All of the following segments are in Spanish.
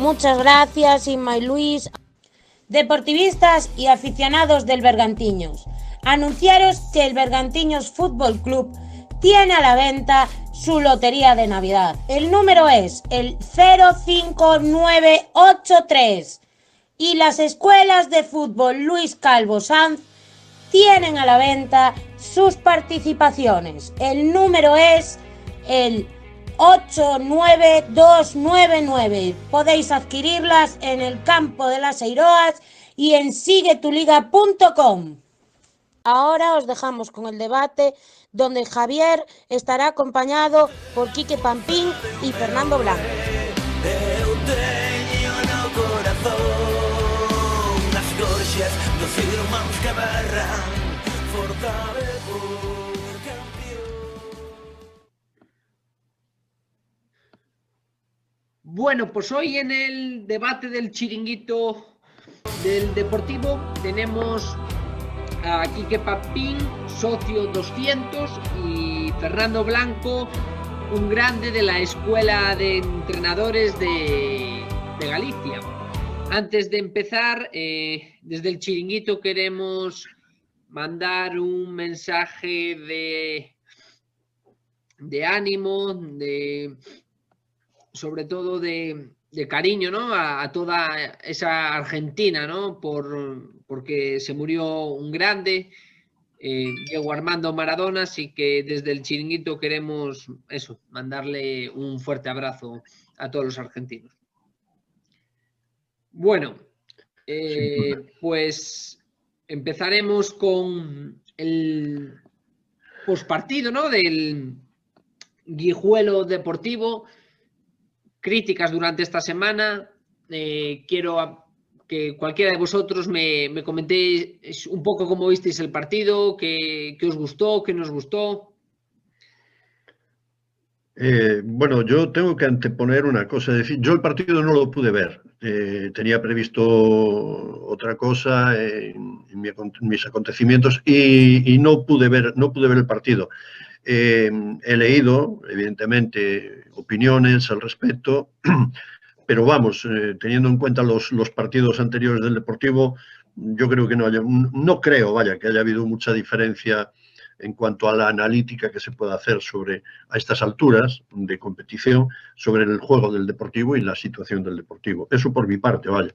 Muchas gracias, Inma y Luis. Deportivistas y aficionados del Bergantiños, anunciaros que el Bergantiños Fútbol Club tiene a la venta su lotería de Navidad. El número es el 05983 y las escuelas de fútbol Luis Calvo Sanz tienen a la venta sus participaciones. El número es el 89299. Podéis adquirirlas en el campo de las Eiroas y en siguetuliga.com. Ahora os dejamos con el debate donde Javier estará acompañado por Quique Pampín y Fernando Blanco. Bueno, pues hoy en el debate del chiringuito del Deportivo tenemos a Quique Pampín, socio 200, y Fernando Blanco, un grande de la Escuela de Entrenadores de Galicia. Antes de empezar, desde el chiringuito queremos mandar un mensaje de ánimo, sobre todo de cariño, ¿no? A toda esa Argentina, ¿no? Porque se murió un grande, Diego Armando Maradona, así que desde el chiringuito queremos mandarle un fuerte abrazo a todos los argentinos. Bueno, pues empezaremos con el pospartido, ¿no? Del Guijuelo Deportivo. Críticas durante esta semana. Quiero que cualquiera de vosotros me comentéis un poco cómo visteis el partido, qué os gustó, qué no os gustó. Bueno, yo tengo que anteponer una cosa, es decir, yo el partido no lo pude ver, tenía previsto otra cosa en mis acontecimientos y no pude ver el partido. He leído, evidentemente, opiniones al respecto, pero vamos, teniendo en cuenta los partidos anteriores del Deportivo, yo creo que no creo que haya habido mucha diferencia en cuanto a la analítica que se puede hacer a estas alturas de competición, sobre el juego del Deportivo y la situación del Deportivo. Eso por mi parte, vaya.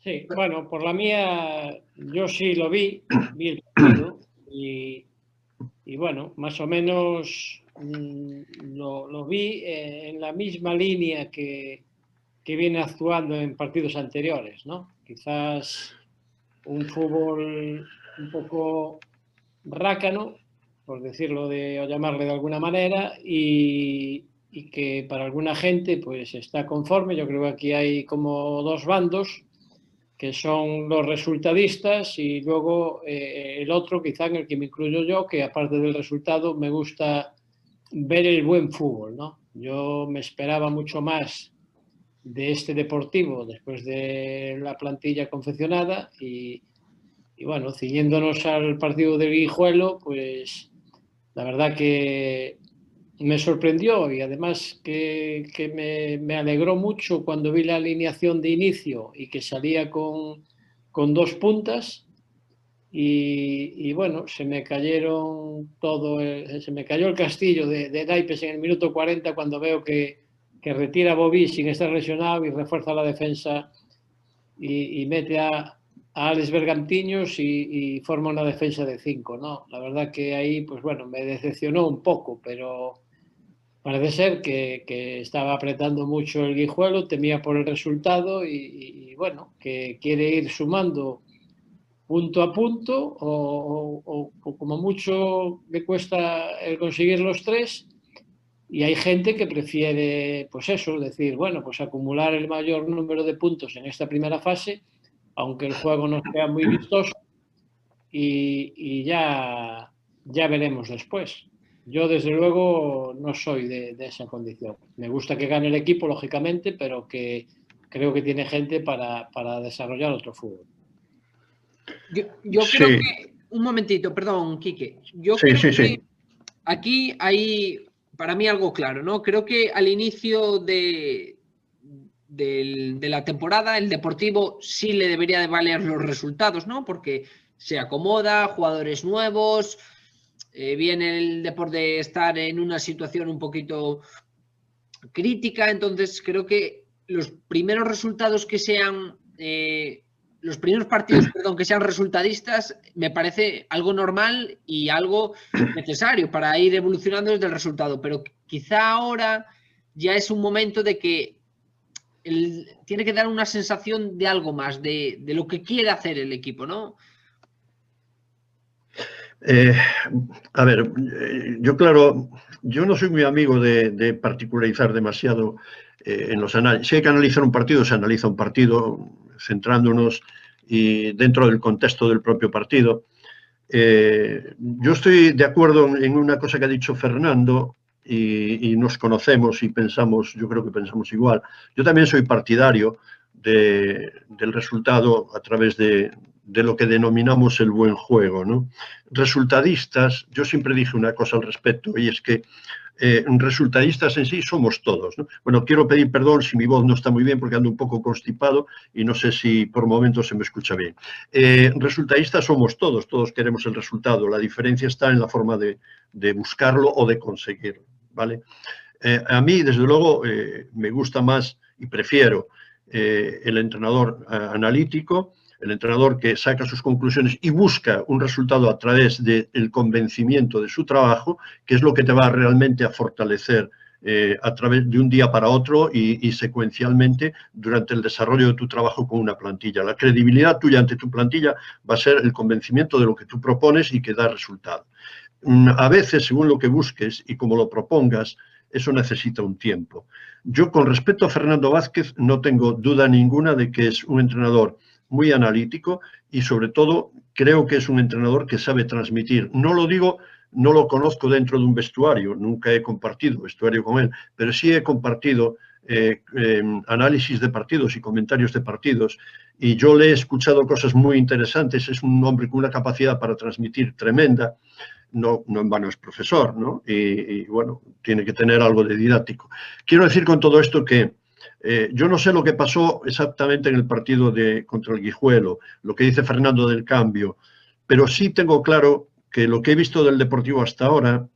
Sí, bueno, por la mía, yo sí lo vi el partido y bueno, más o menos lo vi en la misma línea que viene actuando en partidos anteriores, ¿no? Quizás un fútbol un poco rácano, por decirlo o llamarle de alguna manera, y que para alguna gente pues está conforme. Yo creo que aquí hay como dos bandos, que son los resultadistas y luego el otro, quizá en el que me incluyo yo, que aparte del resultado me gusta ver el buen fútbol, ¿no? Yo me esperaba mucho más de este Deportivo después de la plantilla confeccionada y bueno, ciñéndonos al partido del Guijuelo, pues la verdad que me sorprendió y además que me alegró mucho cuando vi la alineación de inicio y que salía con dos puntas y bueno, se me cayó el castillo de naipes en el minuto 40 cuando veo que retira a Bobby sin estar lesionado y refuerza la defensa y mete a Alex Bergantiños y forma una defensa de 5, ¿no? La verdad que ahí, pues bueno, me decepcionó un poco, pero parece ser que estaba apretando mucho el Guijuelo, temía por el resultado y bueno, que quiere ir sumando punto a punto o como mucho le cuesta el conseguir los 3. Y hay gente que prefiere, pues eso, decir, bueno, pues acumular el mayor número de puntos en esta primera fase, aunque el juego no sea muy vistoso, y ya veremos después. Yo, desde luego, no soy de esa condición. Me gusta que gane el equipo, lógicamente, pero que creo que tiene gente para desarrollar otro fútbol. Yo creo que, un momentito, perdón, Quique. Yo creo que aquí hay, para mí, algo claro, ¿no? Creo que al inicio de de la temporada. El Deportivo sí le debería de valer los resultados, ¿no? Porque se acomoda, jugadores nuevos, viene el Deporte de estar en una situación un poquito crítica, entonces creo que los primeros resultados que sean, los primeros partidos, perdón, que sean resultadistas, me parece algo normal y algo necesario para ir evolucionando desde el resultado, pero quizá ahora ya es un momento de que tiene que dar una sensación de algo más, de lo que quiere hacer el equipo, ¿no? A ver, yo no soy muy amigo de particularizar demasiado en los análisis. Si hay que analizar un partido, se analiza un partido centrándonos y dentro del contexto del propio partido. Yo estoy de acuerdo en una cosa que ha dicho Fernando y nos conocemos y pensamos, yo creo que pensamos igual. Yo también soy partidario del resultado a través de lo que denominamos el buen juego, ¿no? Resultadistas, yo siempre dije una cosa al respecto, y es que resultadistas en sí somos todos, ¿no? Bueno, quiero pedir perdón si mi voz no está muy bien porque ando un poco constipado y no sé si por momentos se me escucha bien. Resultadistas somos todos, todos queremos el resultado, la diferencia está en la forma de buscarlo o de conseguirlo, ¿vale? A mí, desde luego, me gusta más y prefiero el entrenador analítico, el entrenador que saca sus conclusiones y busca un resultado a través del convencimiento de su trabajo, que es lo que te va realmente a fortalecer a través de un día para otro y secuencialmente durante el desarrollo de tu trabajo con una plantilla. La credibilidad tuya ante tu plantilla va a ser el convencimiento de lo que tú propones y que da resultado. A veces, según lo que busques y como lo propongas, eso necesita un tiempo. Yo, con respecto a Fernando Vázquez, no tengo duda ninguna de que es un entrenador muy analítico y, sobre todo, creo que es un entrenador que sabe transmitir. No lo digo, no lo conozco dentro de un vestuario, nunca he compartido vestuario con él, pero sí he compartido análisis de partidos y comentarios de partidos, y yo le he escuchado cosas muy interesantes. Es un hombre con una capacidad para transmitir tremenda. No en vano es profesor, ¿no? Y bueno, tiene que tener algo de didáctico. Quiero decir con todo esto que yo no sé lo que pasó exactamente en el partido contra el Guijuelo, lo que dice Fernando del cambio, pero sí tengo claro que lo que he visto del Deportivo hasta ahora,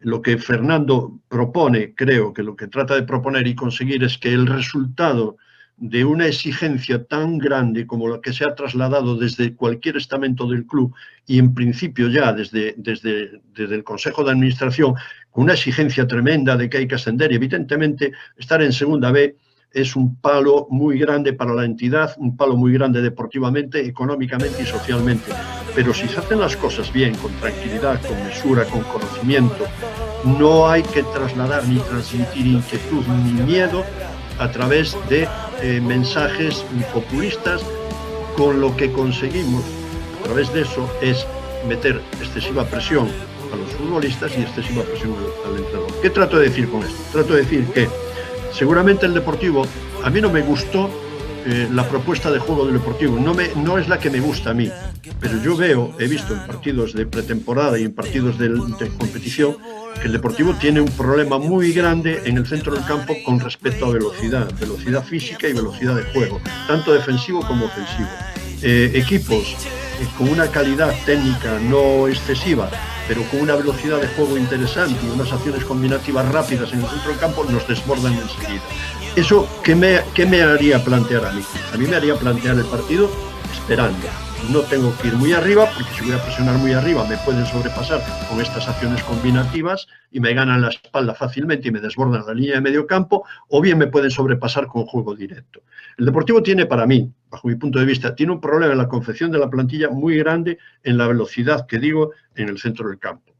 lo que Fernando propone, creo que lo que trata de proponer y conseguir es que el resultado de una exigencia tan grande como la que se ha trasladado desde cualquier estamento del club y en principio ya desde el Consejo de Administración, con una exigencia tremenda de que hay que ascender y evidentemente estar en Segunda B es un palo muy grande para la entidad, un palo muy grande deportivamente, económicamente y socialmente. Pero si se hacen las cosas bien, con tranquilidad, con mesura, con conocimiento, no hay que trasladar ni transmitir inquietud ni miedo a través de mensajes populistas. Con lo que conseguimos a través de eso es meter excesiva presión a los futbolistas y excesiva presión al entrenador. ¿Qué trato de decir con esto? Trato de decir que seguramente el Deportivo, a mí no me gustó la propuesta de juego del Deportivo, no es la que me gusta a mí, pero he visto en partidos de pretemporada y en partidos de competición que el Deportivo tiene un problema muy grande en el centro del campo con respecto a velocidad física y velocidad de juego, tanto defensivo como ofensivo. Equipos con una calidad técnica no excesiva, pero con una velocidad de juego interesante y unas acciones combinativas rápidas en el centro del campo, nos desbordan enseguida. ¿Eso qué me haría plantear a mí? A mí me haría plantear el partido esperando. No tengo que ir muy arriba, porque si voy a presionar muy arriba me pueden sobrepasar con estas acciones combinativas y me ganan la espalda fácilmente y me desbordan la línea de medio campo, o bien me pueden sobrepasar con juego directo. El Deportivo tiene, para mí, bajo mi punto de vista, tiene un problema en la confección de la plantilla muy grande en la velocidad que digo en el centro del campo.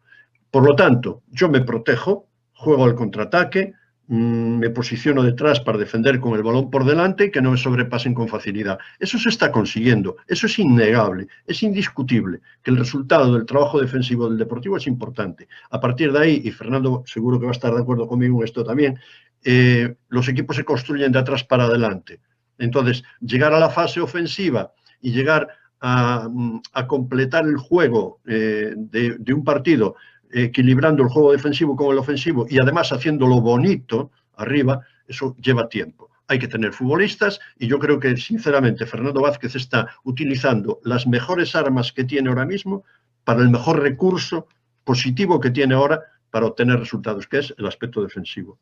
Por lo tanto, yo me protejo, juego al contraataque, me posiciono detrás para defender con el balón por delante y que no me sobrepasen con facilidad. Eso se está consiguiendo, eso es innegable, es indiscutible, que el resultado del trabajo defensivo del Deportivo es importante. A partir de ahí, y Fernando seguro que va a estar de acuerdo conmigo en esto también, los equipos se construyen de atrás para adelante. Entonces, llegar a la fase ofensiva y llegar a completar el juego de un partido equilibrando el juego defensivo con el ofensivo y además haciéndolo bonito arriba, eso lleva tiempo. hay que tener futbolistas y yo creo que, sinceramente, Fernando Vázquez está utilizando las mejores armas que tiene ahora mismo para el mejor recurso positivo que tiene ahora para obtener resultados, que es el aspecto defensivo.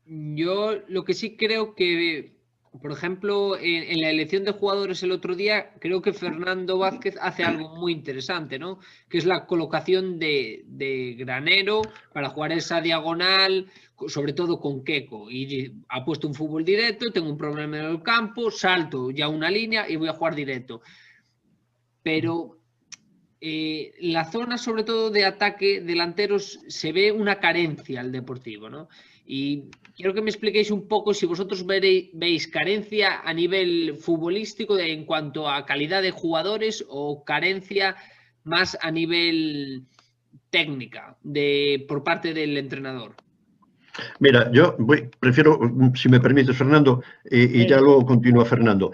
Yo lo que sí creo que, por ejemplo, en la elección de jugadores el otro día, creo que Fernando Vázquez hace algo muy interesante, ¿no? Que es la colocación de Granero para jugar esa diagonal, sobre todo con Queco. Y ha puesto un fútbol directo, tengo un problema en el campo, salto ya una línea y voy a jugar directo. Pero la zona, sobre todo de ataque delanteros, se ve una carencia al Deportivo, ¿no? Y quiero que me expliquéis un poco si vosotros veis carencia a nivel futbolístico en cuanto a calidad de jugadores o carencia más a nivel técnica por parte del entrenador. Mira, yo prefiero, si me permites, Fernando, y ya luego continúa Fernando.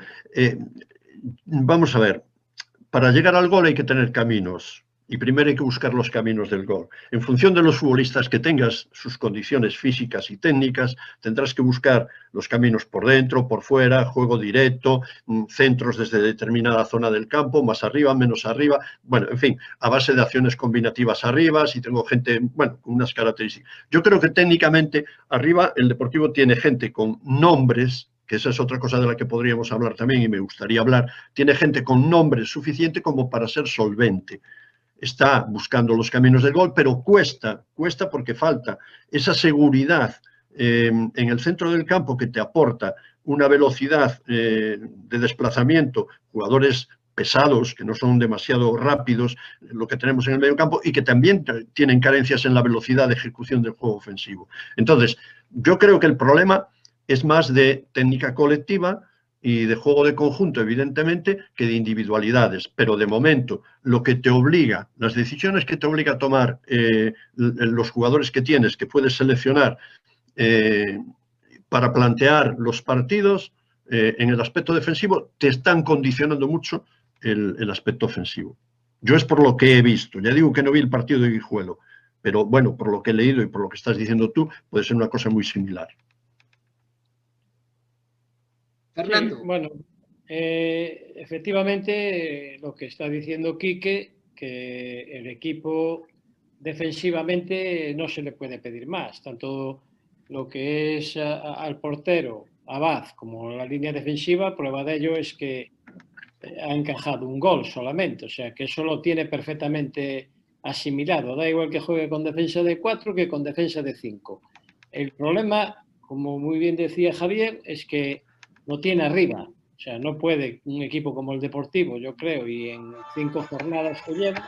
Vamos a ver, para llegar al gol hay que tener caminos. Y primero hay que buscar los caminos del gol. En función de los futbolistas que tengas, sus condiciones físicas y técnicas, tendrás que buscar los caminos por dentro, por fuera, juego directo, centros desde determinada zona del campo, más arriba, menos arriba. Bueno, en fin, a base de acciones combinativas arriba, si tengo gente, bueno, con unas características. Yo creo que técnicamente arriba el Deportivo tiene gente con nombres, que esa es otra cosa de la que podríamos hablar también y me gustaría hablar, tiene gente con nombres suficiente como para ser solvente. Está buscando los caminos del gol, pero cuesta porque falta esa seguridad en el centro del campo que te aporta una velocidad de desplazamiento, jugadores pesados, que no son demasiado rápidos, lo que tenemos en el medio campo, y que también tienen carencias en la velocidad de ejecución del juego ofensivo. Entonces, yo creo que el problema es más de técnica colectiva y de juego de conjunto, evidentemente, que de individualidades. Pero de momento, lo que te obliga, las decisiones que te obliga a tomar los jugadores que tienes, que puedes seleccionar para plantear los partidos en el aspecto defensivo, te están condicionando mucho el aspecto ofensivo. Yo es por lo que he visto. Ya digo que no vi el partido de Guijuelo, pero bueno, por lo que he leído y por lo que estás diciendo tú, puede ser una cosa muy similar. Fernando. Sí, bueno, efectivamente lo que está diciendo Quique, que el equipo defensivamente no se le puede pedir más, tanto lo que es al portero, Abad, como la línea defensiva. Prueba de ello es que ha encajado un gol solamente, o sea que eso lo tiene perfectamente asimilado. Da igual que juegue con defensa de 4 que con defensa de 5. El problema, como muy bien decía Javier, es que no tiene arriba. O sea, no puede un equipo como el Deportivo, yo creo, y en 5 jornadas que lleva,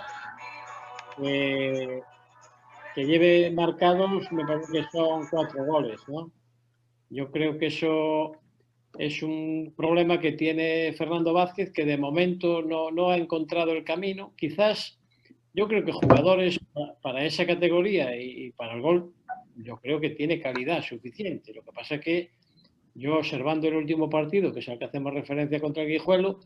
que lleve marcados, me parece que son 4 goles, ¿no? Yo creo que eso es un problema que tiene Fernando Vázquez, que de momento no ha encontrado el camino. Quizás, yo creo que jugadores para esa categoría y para el gol, yo creo que tiene calidad suficiente. Lo que pasa es que yo, observando el último partido, que es al que hacemos referencia contra el Guijuelo,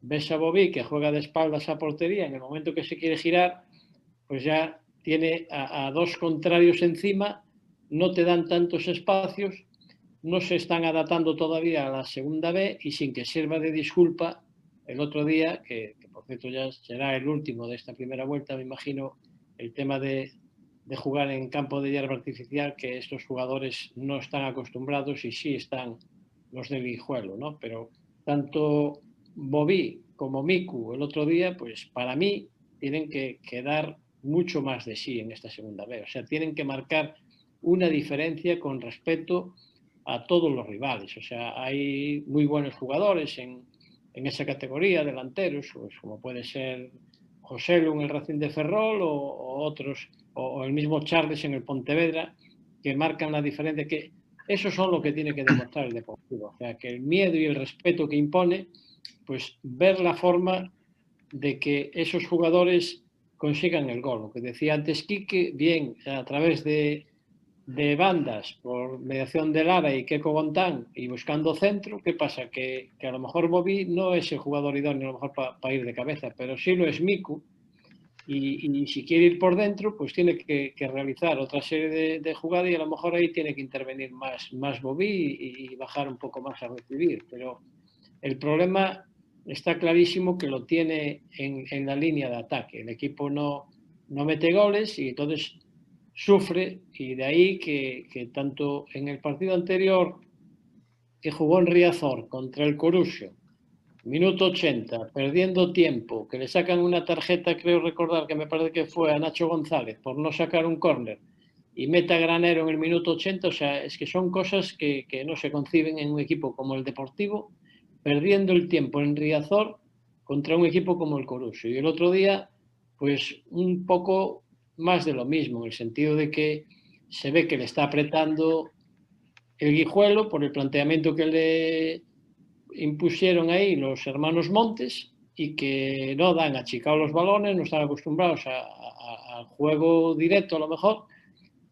ves a Bobby que juega de espaldas a portería. En el momento que se quiere girar, pues ya tiene a 2 contrarios encima, no te dan tantos espacios, no se están adaptando todavía a la segunda B, y sin que sirva de disculpa, el otro día, que por cierto ya será el último de esta primera vuelta, me imagino, el tema de jugar en campo de hierba artificial, que estos jugadores no están acostumbrados, y sí están los del Guijuelo, ¿no? Pero tanto Bobby como Miku el otro día, pues para mí tienen que dar mucho más de sí en esta segunda B. O sea, tienen que marcar una diferencia con respecto a todos los rivales. O sea, hay muy buenos jugadores en esa categoría, delanteros, pues como puede ser Joselu en el Racing de Ferrol o otros, o el mismo Charles en el Pontevedra, que marcan la diferencia, que eso son lo que tiene que demostrar el Deportivo. O sea, que el miedo y el respeto que impone, pues ver la forma de que esos jugadores consigan el gol. Lo que decía antes Quique, bien a través de bandas, por mediación de Lara y Queco Gontán, y buscando centro. ¿Qué pasa? Que a lo mejor Bobby no es el jugador idóneo a lo mejor para ir de cabeza, pero sí lo es Miku, y si quiere ir por dentro, pues tiene que realizar otra serie de jugadas y a lo mejor ahí tiene que intervenir más Bobby y bajar un poco más a recibir. Pero el problema está clarísimo que lo tiene en la línea de ataque. El equipo no mete goles y entonces sufre, y de ahí que tanto en el partido anterior que jugó en Riazor contra el Corusio, minuto 80, perdiendo tiempo, que le sacan una tarjeta, creo recordar que me parece que fue a Nacho González por no sacar un córner y meta Granero en el minuto 80, o sea, es que son cosas que no se conciben en un equipo como el Deportivo, perdiendo el tiempo en Riazor contra un equipo como el Corusio. Y el otro día, pues un poco más de lo mismo, en el sentido de que se ve que le está apretando el Guijuelo por el planteamiento que le impusieron ahí los hermanos Montes y que no dan achicados los balones, no están acostumbrados al juego directo a lo mejor,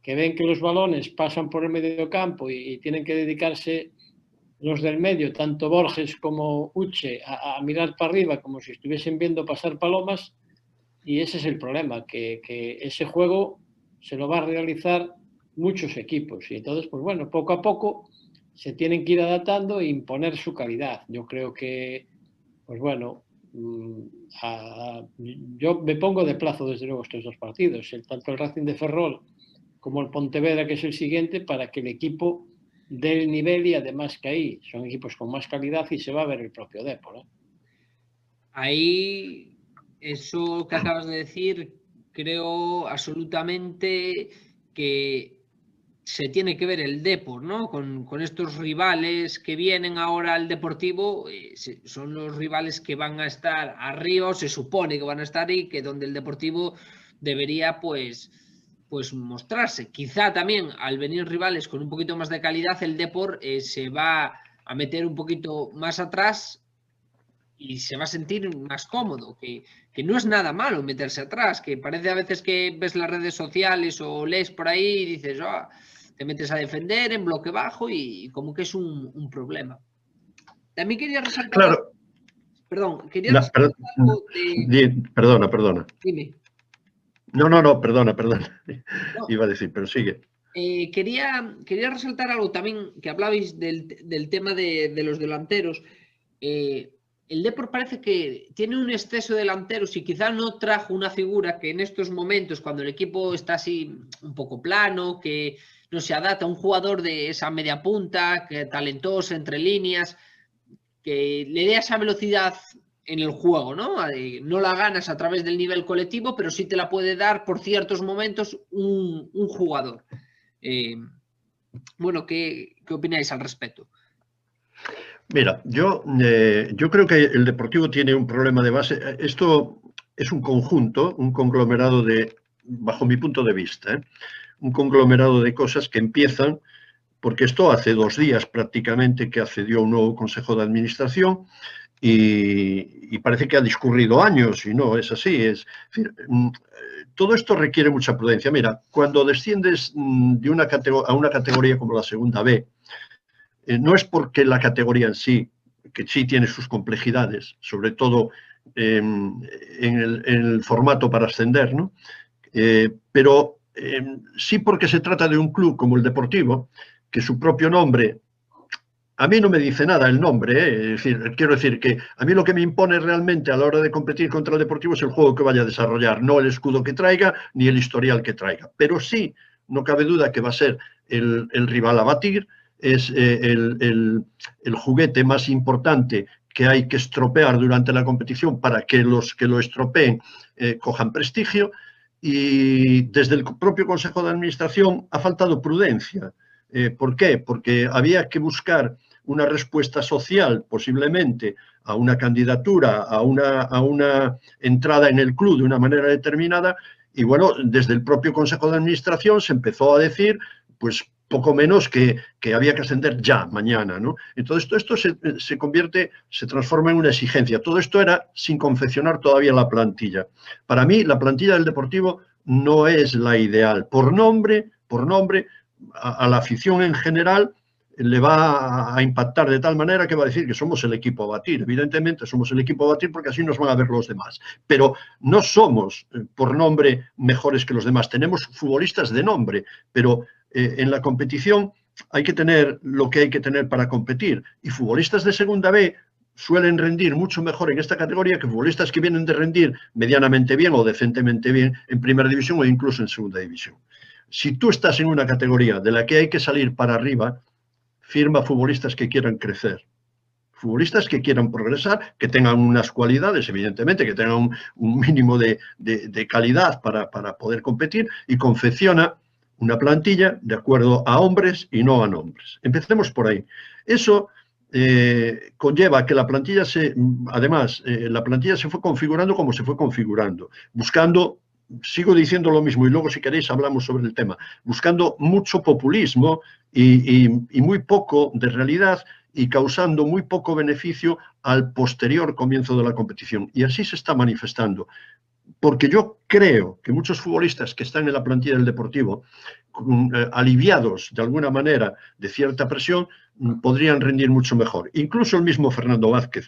que ven que los balones pasan por el medio campo y tienen que dedicarse los del medio, tanto Borges como Uche, a mirar para arriba como si estuviesen viendo pasar palomas, y ese es el problema, que ese juego se lo va a realizar muchos equipos y entonces, pues bueno, poco a poco se tienen que ir adaptando e imponer su calidad. Yo creo que, pues bueno, yo me pongo de plazo desde luego estos dos partidos, tanto el Racing de Ferrol como el Pontevedra, que es el siguiente, para que el equipo dé el nivel y además que ahí son equipos con más calidad y se va a ver el propio Depor, ¿eh? Ahí, eso que acabas de decir, creo absolutamente que se tiene que ver el Depor, ¿no? Con estos rivales que vienen ahora al Deportivo, son los rivales que van a estar arriba, o se supone que van a estar ahí, que donde el Deportivo debería pues mostrarse. Quizá también al venir rivales con un poquito más de calidad, el Depor se va a meter un poquito más atrás y se va a sentir más cómodo, que no es nada malo meterse atrás, que parece a veces que ves las redes sociales o lees por ahí y dices, te metes a defender en bloque bajo y como que es un problema. También quería resaltar... Claro. Perdón, quería resaltar algo de... Perdona. Dime. No, perdona. No. Iba a decir, pero sigue. Quería resaltar algo también, que hablabais del tema de los delanteros. El Depor parece que tiene un exceso de delanteros y quizá no trajo una figura que en estos momentos, cuando el equipo está así un poco plano, que no se adapta a un jugador de esa media punta, que talentoso entre líneas, que le dé esa velocidad en el juego, ¿no? No la ganas a través del nivel colectivo, pero sí te la puede dar por ciertos momentos un jugador. Bueno, ¿qué opináis al respecto? Mira, yo creo que el Deportivo tiene un problema de base. Esto es un conjunto, un conglomerado bajo mi punto de vista, un conglomerado de cosas que empiezan, porque esto hace 2 días prácticamente que accedió un nuevo Consejo de Administración y parece que ha discurrido años y no es así. Es decir, todo esto requiere mucha prudencia. Mira, cuando desciendes a una categoría como la segunda B, no es porque la categoría en sí, que sí tiene sus complejidades, sobre todo en el formato para ascender, ¿no? Pero sí porque se trata de un club como el Deportivo, que su propio nombre, a mí no me dice nada el nombre, es decir, quiero decir que a mí lo que me impone realmente a la hora de competir contra el Deportivo es el juego que vaya a desarrollar, no el escudo que traiga ni el historial que traiga. Pero sí, no cabe duda que va a ser el rival a batir, es el juguete más importante que hay que estropear durante la competición para que los que lo estropeen cojan prestigio, y desde el propio Consejo de Administración ha faltado prudencia. ¿Por qué? Porque había que buscar una respuesta social, posiblemente, a una candidatura, a una entrada en el club de una manera determinada, y bueno, desde el propio Consejo de Administración se empezó a decir, pues, poco menos que había que ascender ya, mañana, ¿no? Entonces, todo esto se transforma en una exigencia. Todo esto era sin confeccionar todavía la plantilla. Para mí, la plantilla del Deportivo no es la ideal. Por nombre, a la afición en general, le va a impactar de tal manera que va a decir que somos el equipo a batir. Evidentemente somos el equipo a batir porque así nos van a ver los demás. Pero no somos, por nombre, mejores que los demás. Tenemos futbolistas de nombre, pero en la competición hay que tener lo que hay que tener para competir. Y futbolistas de segunda B suelen rendir mucho mejor en esta categoría que futbolistas que vienen de rendir medianamente bien o decentemente bien en primera división o incluso en segunda división. Si tú estás en una categoría de la que hay que salir para arriba, firma futbolistas que quieran crecer, futbolistas que quieran progresar, que tengan unas cualidades, evidentemente, que tengan un mínimo de calidad para poder competir, y confecciona una plantilla de acuerdo a hombres y no a nombres. Empecemos por ahí. Eso conlleva que la plantilla la plantilla se fue configurando como se fue configurando, buscando, sigo diciendo lo mismo y luego si queréis hablamos sobre el tema, buscando mucho populismo y muy poco de realidad y causando muy poco beneficio al posterior comienzo de la competición. Y así se está manifestando. Porque yo creo que muchos futbolistas que están en la plantilla del Deportivo, aliviados de alguna manera de cierta presión, podrían rendir mucho mejor. Incluso el mismo Fernando Vázquez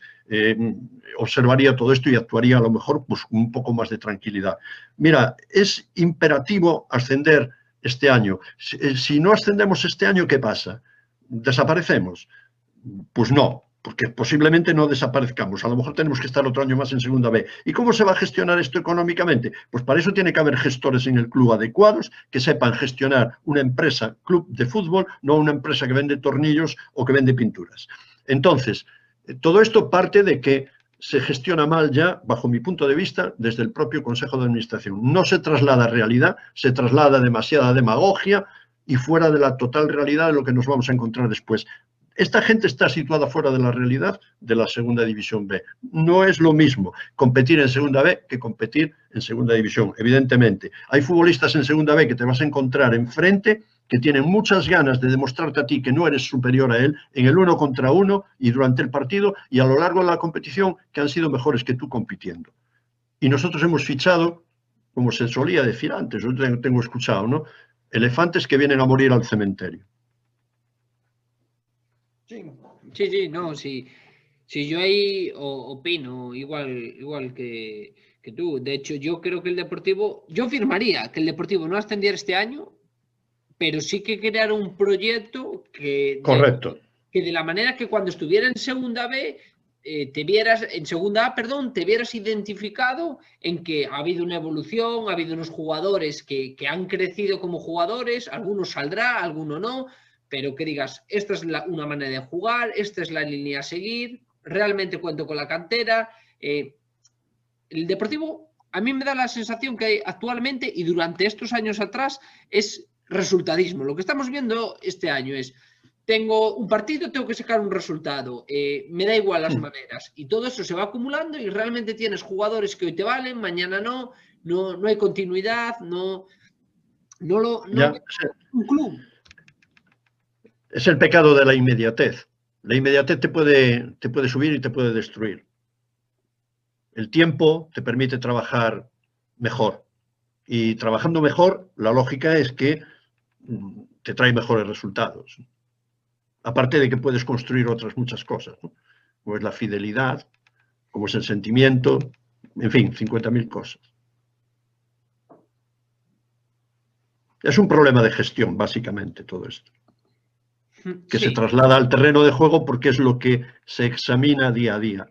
observaría todo esto y actuaría a lo mejor pues, con un poco más de tranquilidad. Mira, es imperativo ascender este año. Si no ascendemos este año, ¿qué pasa? ¿Desaparecemos? Pues no. Porque posiblemente no desaparezcamos. A lo mejor tenemos que estar otro año más en segunda B. ¿Y cómo se va a gestionar esto económicamente? Pues para eso tiene que haber gestores en el club adecuados que sepan gestionar una empresa, club de fútbol, no una empresa que vende tornillos o que vende pinturas. Entonces, todo esto parte de que se gestiona mal ya, bajo mi punto de vista, desde el propio Consejo de Administración. No se traslada a realidad, se traslada demasiada demagogia y fuera de la total realidad de lo que nos vamos a encontrar después. Esta gente está situada fuera de la realidad de la segunda división B. No es lo mismo competir en segunda B que competir en segunda división, evidentemente. Hay futbolistas en segunda B que te vas a encontrar enfrente que tienen muchas ganas de demostrarte a ti que no eres superior a él en el 1 contra 1 y durante el partido y a lo largo de la competición que han sido mejores que tú compitiendo. Y nosotros hemos fichado, como se solía decir antes, yo tengo escuchado, ¿no? Elefantes que vienen a morir al cementerio. Sí, no, sí, yo ahí opino igual que tú. De hecho, yo creo que el Deportivo, yo firmaría que el Deportivo no ascendiera este año, pero sí que crear un proyecto correcto, que de la manera que cuando estuviera en segunda B, en segunda A, perdón, te vieras identificado en que ha habido una evolución, ha habido unos jugadores que han crecido como jugadores, algunos saldrá, alguno no. Pero que digas, esta es una manera de jugar, esta es la línea a seguir, realmente cuento con la cantera. El Deportivo, a mí me da la sensación que actualmente y durante estos años atrás es resultadismo. Lo que estamos viendo este año es, tengo un partido, tengo que sacar un resultado, me da igual las maneras. Y todo eso se va acumulando y realmente tienes jugadores que hoy te valen, mañana no hay continuidad, un club. Es el pecado de la inmediatez. La inmediatez te puede subir y te puede destruir. El tiempo te permite trabajar mejor. Y trabajando mejor, la lógica es que te trae mejores resultados. Aparte de que puedes construir otras muchas cosas, ¿no? Como es la fidelidad, como es el sentimiento, en fin, 50.000 cosas. Es un problema de gestión, básicamente, todo esto. Que se traslada al terreno de juego porque es lo que se examina día a día.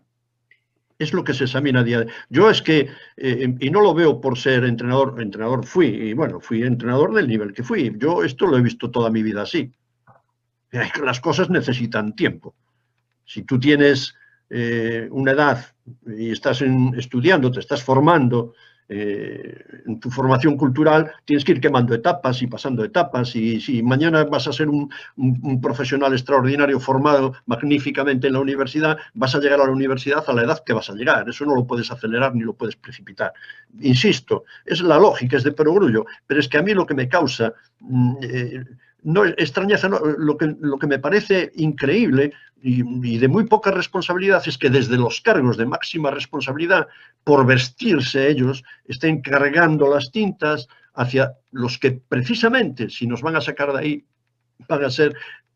Es lo que se examina día a día. Yo es que, y no lo veo por ser entrenador fui, y bueno, fui entrenador del nivel que fui. Yo esto lo he visto toda mi vida así. Las cosas necesitan tiempo. Si tú tienes una edad y estás estudiando, te estás formando, en tu formación cultural tienes que ir quemando etapas y pasando etapas y si mañana vas a ser un profesional extraordinario formado magníficamente en la universidad, vas a llegar a la universidad a la edad que vas a llegar. Eso no lo puedes acelerar ni lo puedes precipitar. Insisto, es la lógica, es de perogrullo, pero es que a mí lo que me causa no extrañeza, no, lo que me parece increíble y de muy poca responsabilidad es que desde los cargos de máxima responsabilidad, por vestirse ellos, estén cargando las tintas hacia los que precisamente, si nos van a sacar de ahí, van a ser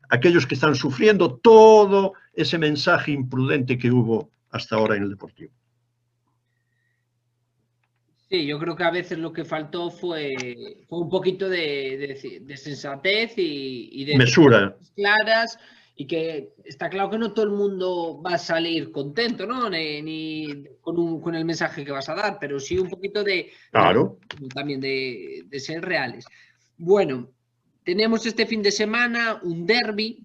aquellos que están sufriendo todo ese mensaje imprudente que hubo hasta ahora en el Deportivo. Sí, yo creo que a veces lo que faltó fue un poquito de sensatez y de Mesura. claras, y que está claro que no todo el mundo va a salir contento, ¿no? Ni con el mensaje que vas a dar, pero sí un poquito Claro. también de ser reales. Bueno, tenemos este fin de semana un derbi,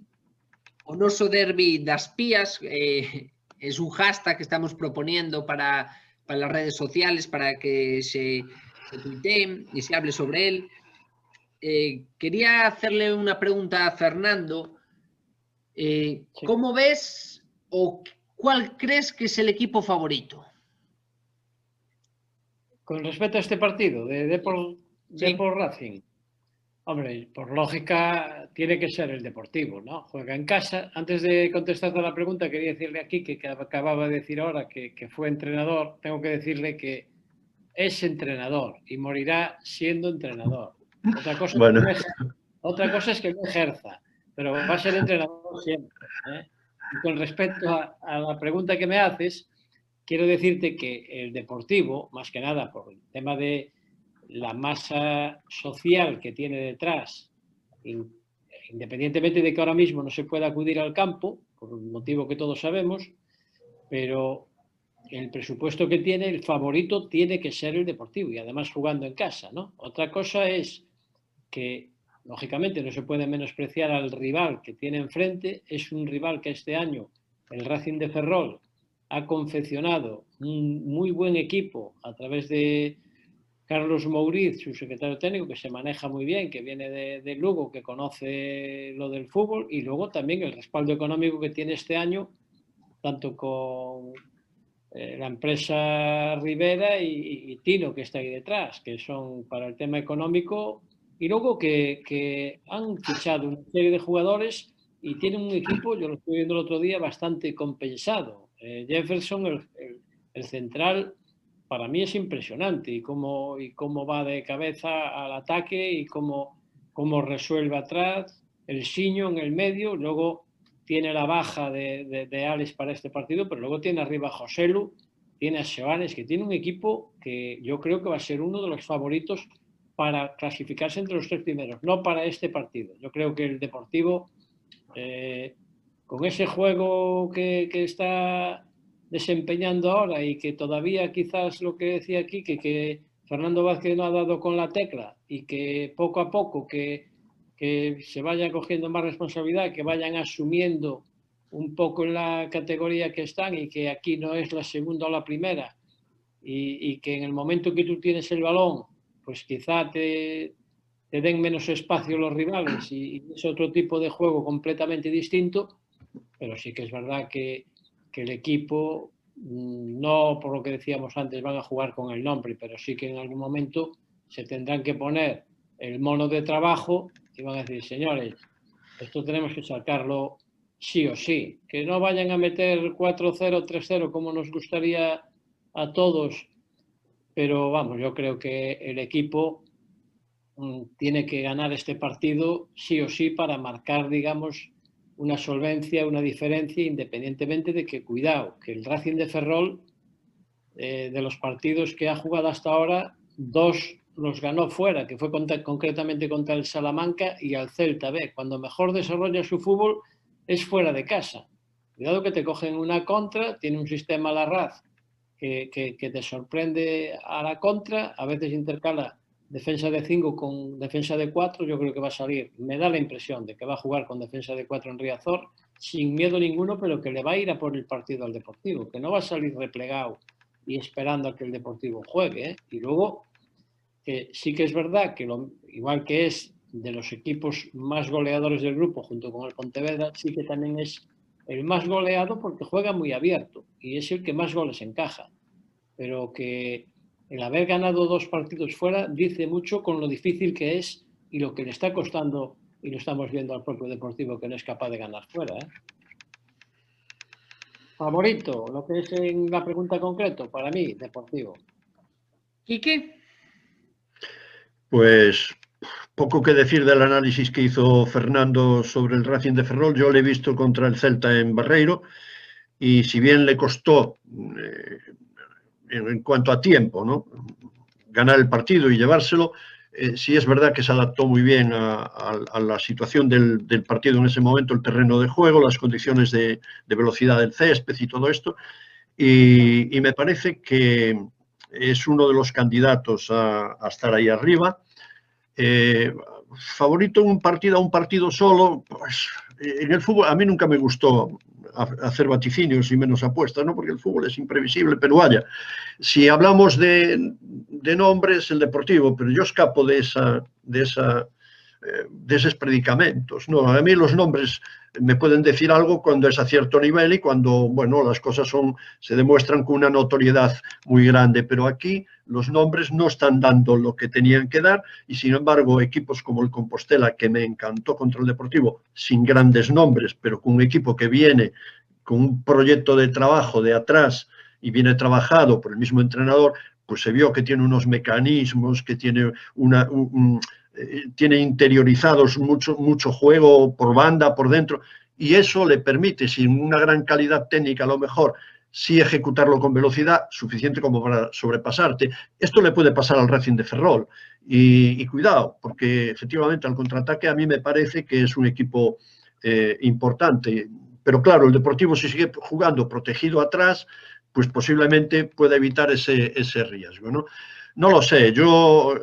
o noso derbi das Pías, es un hashtag que estamos proponiendo para las redes sociales, para que se tuiteen y se hable sobre él. Quería hacerle una pregunta a Fernando. ¿Cómo ves o cuál crees que es el equipo favorito? Con respecto a este partido de Depor Racing, hombre, por lógica tiene que ser el Deportivo, ¿no? Juega en casa. Antes de contestar a la pregunta, quería decirle aquí que acababa de decir ahora que fue entrenador. Tengo que decirle que es entrenador y morirá siendo entrenador. Otra cosa, bueno. Otra cosa es que no ejerza, pero va a ser entrenador siempre, ¿eh? Y con respecto a la pregunta que me haces, quiero decirte que el Deportivo, más que nada por el tema de la masa social que tiene detrás, independientemente de que ahora mismo no se pueda acudir al campo, por un motivo que todos sabemos, pero el presupuesto que tiene, el favorito tiene que ser el Deportivo, y además jugando en casa, ¿no? Otra cosa es que, lógicamente, no se puede menospreciar al rival que tiene enfrente. Es un rival que este año el Racing de Ferrol ha confeccionado un muy buen equipo a través de Carlos Mouriz, su secretario técnico, que se maneja muy bien, que viene de Lugo, que conoce lo del fútbol, y luego también el respaldo económico que tiene este año, tanto con la empresa Rivera y Tino, que está ahí detrás, que son para el tema económico, y luego que han fichado una serie de jugadores y tienen un equipo, yo lo estoy viendo el otro día, bastante compensado. Jefferson, el central, para mí es impresionante, y cómo va de cabeza al ataque y cómo resuelve atrás. El Siño en el medio, luego tiene la baja de Alex para este partido, pero luego tiene arriba a Joselu, tiene a Sebanes, que tiene un equipo que yo creo que va a ser uno de los favoritos para clasificarse entre los 3 primeros, no para este partido. Yo creo que el Deportivo, con ese juego que está desempeñando ahora, y que todavía quizás lo que decía aquí, que Fernando Vázquez no ha dado con la tecla, y que poco a poco que se vaya cogiendo más responsabilidad, que vayan asumiendo un poco en la categoría que están, y que aquí no es la segunda o la primera, y que en el momento que tú tienes el balón, pues quizá te den menos espacio los rivales, y es otro tipo de juego completamente distinto. Pero sí que es verdad que el equipo, no por lo que decíamos antes, van a jugar con el nombre, pero sí que en algún momento se tendrán que poner el mono de trabajo y van a decir, señores, esto tenemos que sacarlo sí o sí. Que no vayan a meter 4-0, 3-0 como nos gustaría a todos, pero vamos, yo creo que el equipo tiene que ganar este partido sí o sí para marcar, digamos, una solvencia, una diferencia, independientemente de que, cuidado, que el Racing de Ferrol, de los partidos que ha jugado hasta ahora, 2 los ganó fuera, que fue concretamente contra el Salamanca y al Celta B. Cuando mejor desarrolla su fútbol es fuera de casa. Cuidado que te cogen una contra, tiene un sistema Larraz que te sorprende a la contra, a veces intercala defensa de 5 con defensa de 4, yo creo que va a salir, me da la impresión de que va a jugar con defensa de 4 en Riazor, sin miedo ninguno, pero que le va a ir a por el partido al Deportivo, que no va a salir replegado y esperando a que el Deportivo juegue, ¿eh? Y luego, que sí que es verdad que igual que es de los equipos más goleadores del grupo, junto con el Pontevedra, sí que también es el más goleado porque juega muy abierto y es el que más goles encaja, pero que el haber ganado 2 partidos fuera dice mucho con lo difícil que es y lo que le está costando, y lo estamos viendo al propio Deportivo, que no es capaz de ganar fuera, ¿eh? Favorito, lo que es en la pregunta concreto, para mí, Deportivo. ¿Quique? Pues poco que decir del análisis que hizo Fernando sobre el Racing de Ferrol. Yo le he visto contra el Celta en Barreiro y si bien le costó en cuanto a tiempo, ¿no?, ganar el partido y llevárselo, sí es verdad que se adaptó muy bien a la situación del partido en ese momento, el terreno de juego, las condiciones de velocidad del césped y todo esto, y me parece que es uno de los candidatos a estar ahí arriba. Favorito en a un partido solo, pues en el fútbol a mí nunca me gustó hacer vaticinios y menos apuestas, ¿no?, porque el fútbol es imprevisible, pero vaya, si hablamos de nombres, el Deportivo, pero yo escapo de esos predicamentos, ¿no? A mí los nombres me pueden decir algo cuando es a cierto nivel y cuando, bueno, las cosas se demuestran con una notoriedad muy grande, pero aquí los nombres no están dando lo que tenían que dar y, sin embargo, equipos como el Compostela, que me encantó contra el Deportivo, sin grandes nombres, pero con un equipo que viene con un proyecto de trabajo de atrás y viene trabajado por el mismo entrenador, pues se vio que tiene unos mecanismos, que tiene tiene interiorizados mucho juego por banda, por dentro, y eso le permite, sin una gran calidad técnica a lo mejor, sí ejecutarlo con velocidad suficiente como para sobrepasarte. Esto le puede pasar al Racing de Ferrol. Y cuidado, porque efectivamente al contraataque a mí me parece que es un equipo importante. Pero claro, el Deportivo, si sigue jugando protegido atrás, pues posiblemente pueda evitar ese riesgo, ¿no? No lo sé,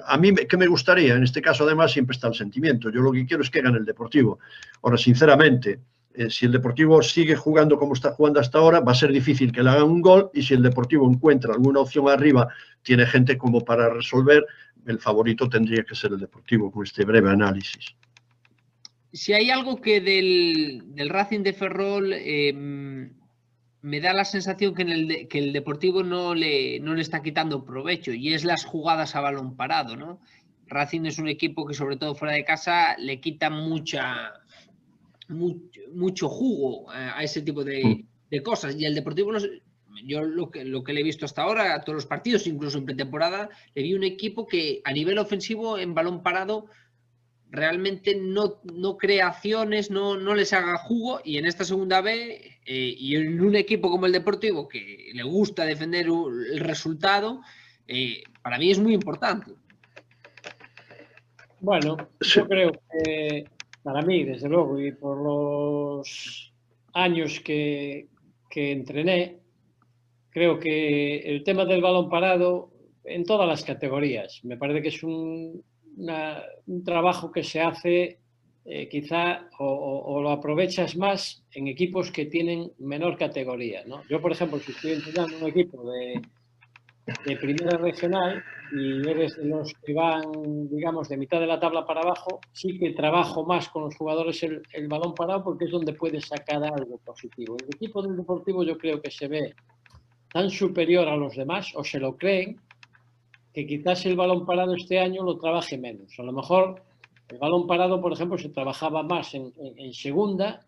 a mí, ¿qué me gustaría? En este caso, además, siempre está el sentimiento. Yo lo que quiero es que gane el Deportivo. Ahora, sinceramente, si el Deportivo sigue jugando como está jugando hasta ahora, va a ser difícil que le hagan un gol, y si el Deportivo encuentra alguna opción arriba, tiene gente como para resolver, el favorito tendría que ser el Deportivo, con este breve análisis. Si hay algo que del Racing de Ferrol me da la sensación que el Deportivo no le está quitando provecho, y es las jugadas a balón parado, ¿no? Racing es un equipo que, sobre todo fuera de casa, le quita mucho jugo a ese tipo de cosas, y el Deportivo, yo lo que le he visto hasta ahora, a todos los partidos, incluso en pretemporada, le vi un equipo que a nivel ofensivo en balón parado realmente no crea acciones, no les haga jugo, y en esta segunda B y en un equipo como el Deportivo, que le gusta defender el resultado, para mí es muy importante. Bueno, yo creo que para mí, desde luego, y por los años que entrené, creo que el tema del balón parado en todas las categorías, me parece que es un trabajo que se hace quizá o lo aprovechas más en equipos que tienen menor categoría, ¿no? Yo, por ejemplo, si estoy entrenando un equipo de primera regional y eres de los que van, digamos, de mitad de la tabla para abajo, sí que trabajo más con los jugadores el balón parado, porque es donde puedes sacar algo positivo. El equipo del Deportivo yo creo que se ve tan superior a los demás, o se lo creen, que quizás el balón parado este año lo trabaje menos. A lo mejor el balón parado, por ejemplo, se trabajaba más en segunda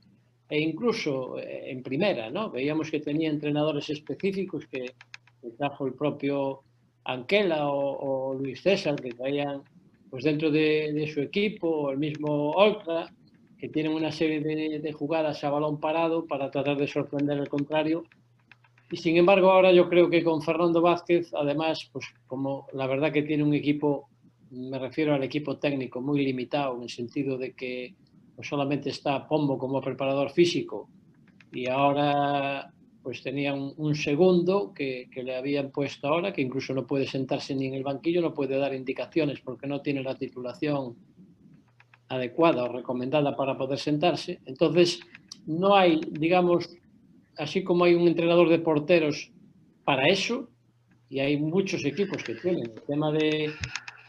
e incluso en primera, ¿no? Veíamos que tenía entrenadores específicos que trajo el propio Anquela o Luis César, que traían pues dentro de su equipo, el mismo Oltra, que tienen una serie de jugadas a balón parado para tratar de sorprender al contrario. Y sin embargo, ahora yo creo que con Fernando Vázquez, además, pues como la verdad que tiene un equipo, me refiero al equipo técnico, muy limitado, en el sentido de que pues solamente está Pombo como preparador físico, y ahora pues tenía un segundo que le habían puesto ahora, que incluso no puede sentarse ni en el banquillo, no puede dar indicaciones porque no tiene la titulación adecuada o recomendada para poder sentarse. Entonces, no hay, digamos, así como hay un entrenador de porteros para eso, y hay muchos equipos que tienen el tema de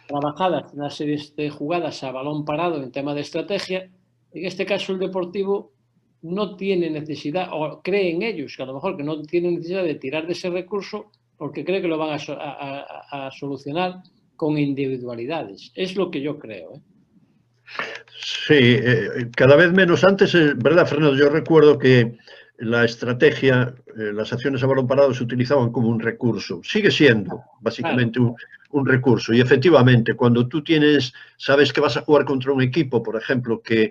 trabajadas, una serie de jugadas a balón parado en tema de estrategia. En este caso el Deportivo no tiene necesidad, o cree en ellos, que a lo mejor que no tiene necesidad de tirar de ese recurso, porque cree que lo van a solucionar con individualidades. Es lo que yo creo, ¿eh? Sí, cada vez menos. Antes, ¿verdad, Fernando? Yo recuerdo que la estrategia, las acciones a balón parado se utilizaban como un recurso. Sigue siendo, básicamente, un recurso. Y efectivamente, cuando tú sabes que vas a jugar contra un equipo, por ejemplo, que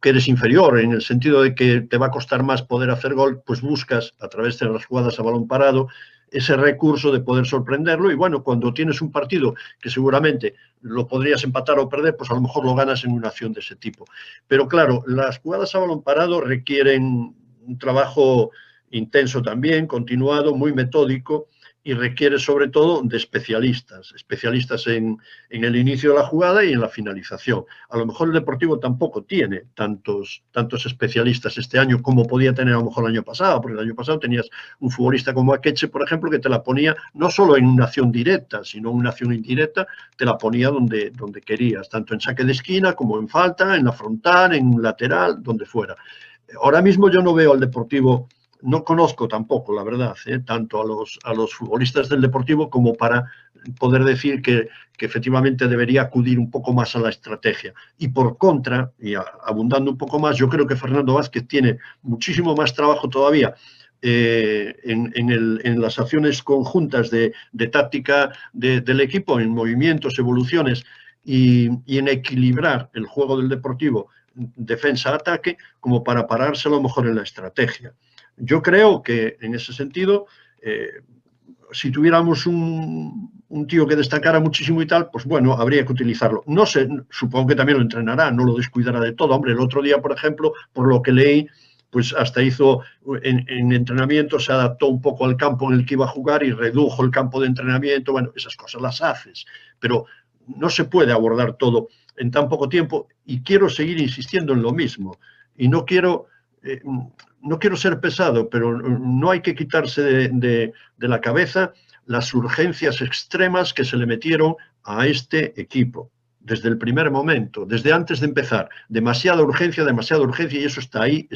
eres inferior en el sentido de que te va a costar más poder hacer gol, pues buscas a través de las jugadas a balón parado ese recurso de poder sorprenderlo. Y bueno, cuando tienes un partido que seguramente lo podrías empatar o perder, pues a lo mejor lo ganas en una acción de ese tipo. Pero claro, las jugadas a balón parado requieren un trabajo intenso también, continuado, muy metódico, y requiere sobre todo de especialistas en el inicio de la jugada y en la finalización. A lo mejor el Deportivo tampoco tiene tantos especialistas este año como podía tener a lo mejor el año pasado, porque el año pasado tenías un futbolista como Akeche, por ejemplo, que te la ponía no solo en una acción directa, sino en una acción indirecta, te la ponía donde querías, tanto en saque de esquina como en falta, en la frontal, en lateral, donde fuera. Ahora mismo yo no veo al Deportivo. No conozco tampoco, la verdad, tanto a los futbolistas del Deportivo como para poder decir que efectivamente debería acudir un poco más a la estrategia. Y por contra, y abundando un poco más, yo creo que Fernando Vázquez tiene muchísimo más trabajo todavía en las acciones conjuntas de táctica del equipo, en movimientos, evoluciones y en equilibrar el juego del Deportivo, defensa-ataque, como para pararse a lo mejor en la estrategia. Yo creo que en ese sentido, si tuviéramos un tío que destacara muchísimo y tal, pues bueno, habría que utilizarlo. No sé, supongo que también lo entrenará, no lo descuidará de todo. Hombre, el otro día, por ejemplo, por lo que leí, pues hasta hizo en entrenamiento, se adaptó un poco al campo en el que iba a jugar y redujo el campo de entrenamiento. Bueno, esas cosas las haces, pero no se puede abordar todo en tan poco tiempo, y quiero seguir insistiendo en lo mismo. Y no quiero ser pesado, pero no hay que quitarse de la cabeza las urgencias extremas que se le metieron a este equipo desde el primer momento, desde antes de empezar. Demasiada urgencia, y eso está ahí.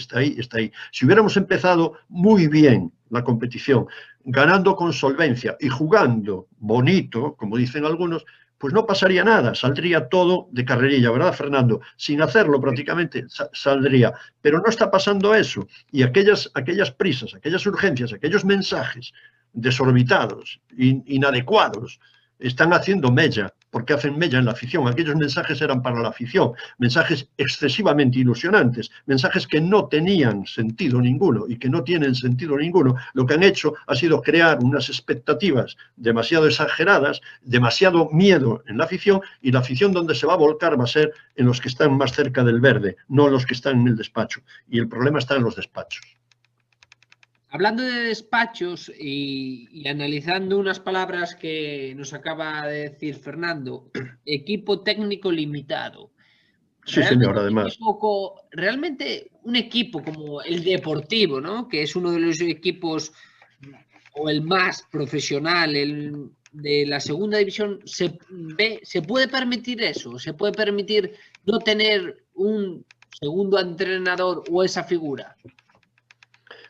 Si hubiéramos empezado muy bien la competición, ganando con solvencia y jugando bonito, como dicen algunos, pues no pasaría nada, saldría todo de carrerilla, ¿verdad, Fernando? Sin hacerlo prácticamente saldría, pero no está pasando eso, y aquellas prisas, aquellas urgencias, aquellos mensajes desorbitados, inadecuados, están haciendo mella, porque hacen mella en la afición. Aquellos mensajes eran para la afición, mensajes excesivamente ilusionantes, mensajes que no tenían sentido ninguno y que no tienen sentido ninguno. Lo que han hecho ha sido crear unas expectativas demasiado exageradas, demasiado miedo en la afición, y la afición donde se va a volcar va a ser en los que están más cerca del verde, no en los que están en el despacho. Y el problema está en los despachos. Hablando de despachos y analizando unas palabras que nos acaba de decir Fernando, equipo técnico limitado. Sí, señor, además. Realmente un equipo como el Deportivo, ¿no? Que es uno de los equipos o el más profesional de la segunda división, ¿se puede permitir eso? ¿Se puede permitir no tener un segundo entrenador o esa figura?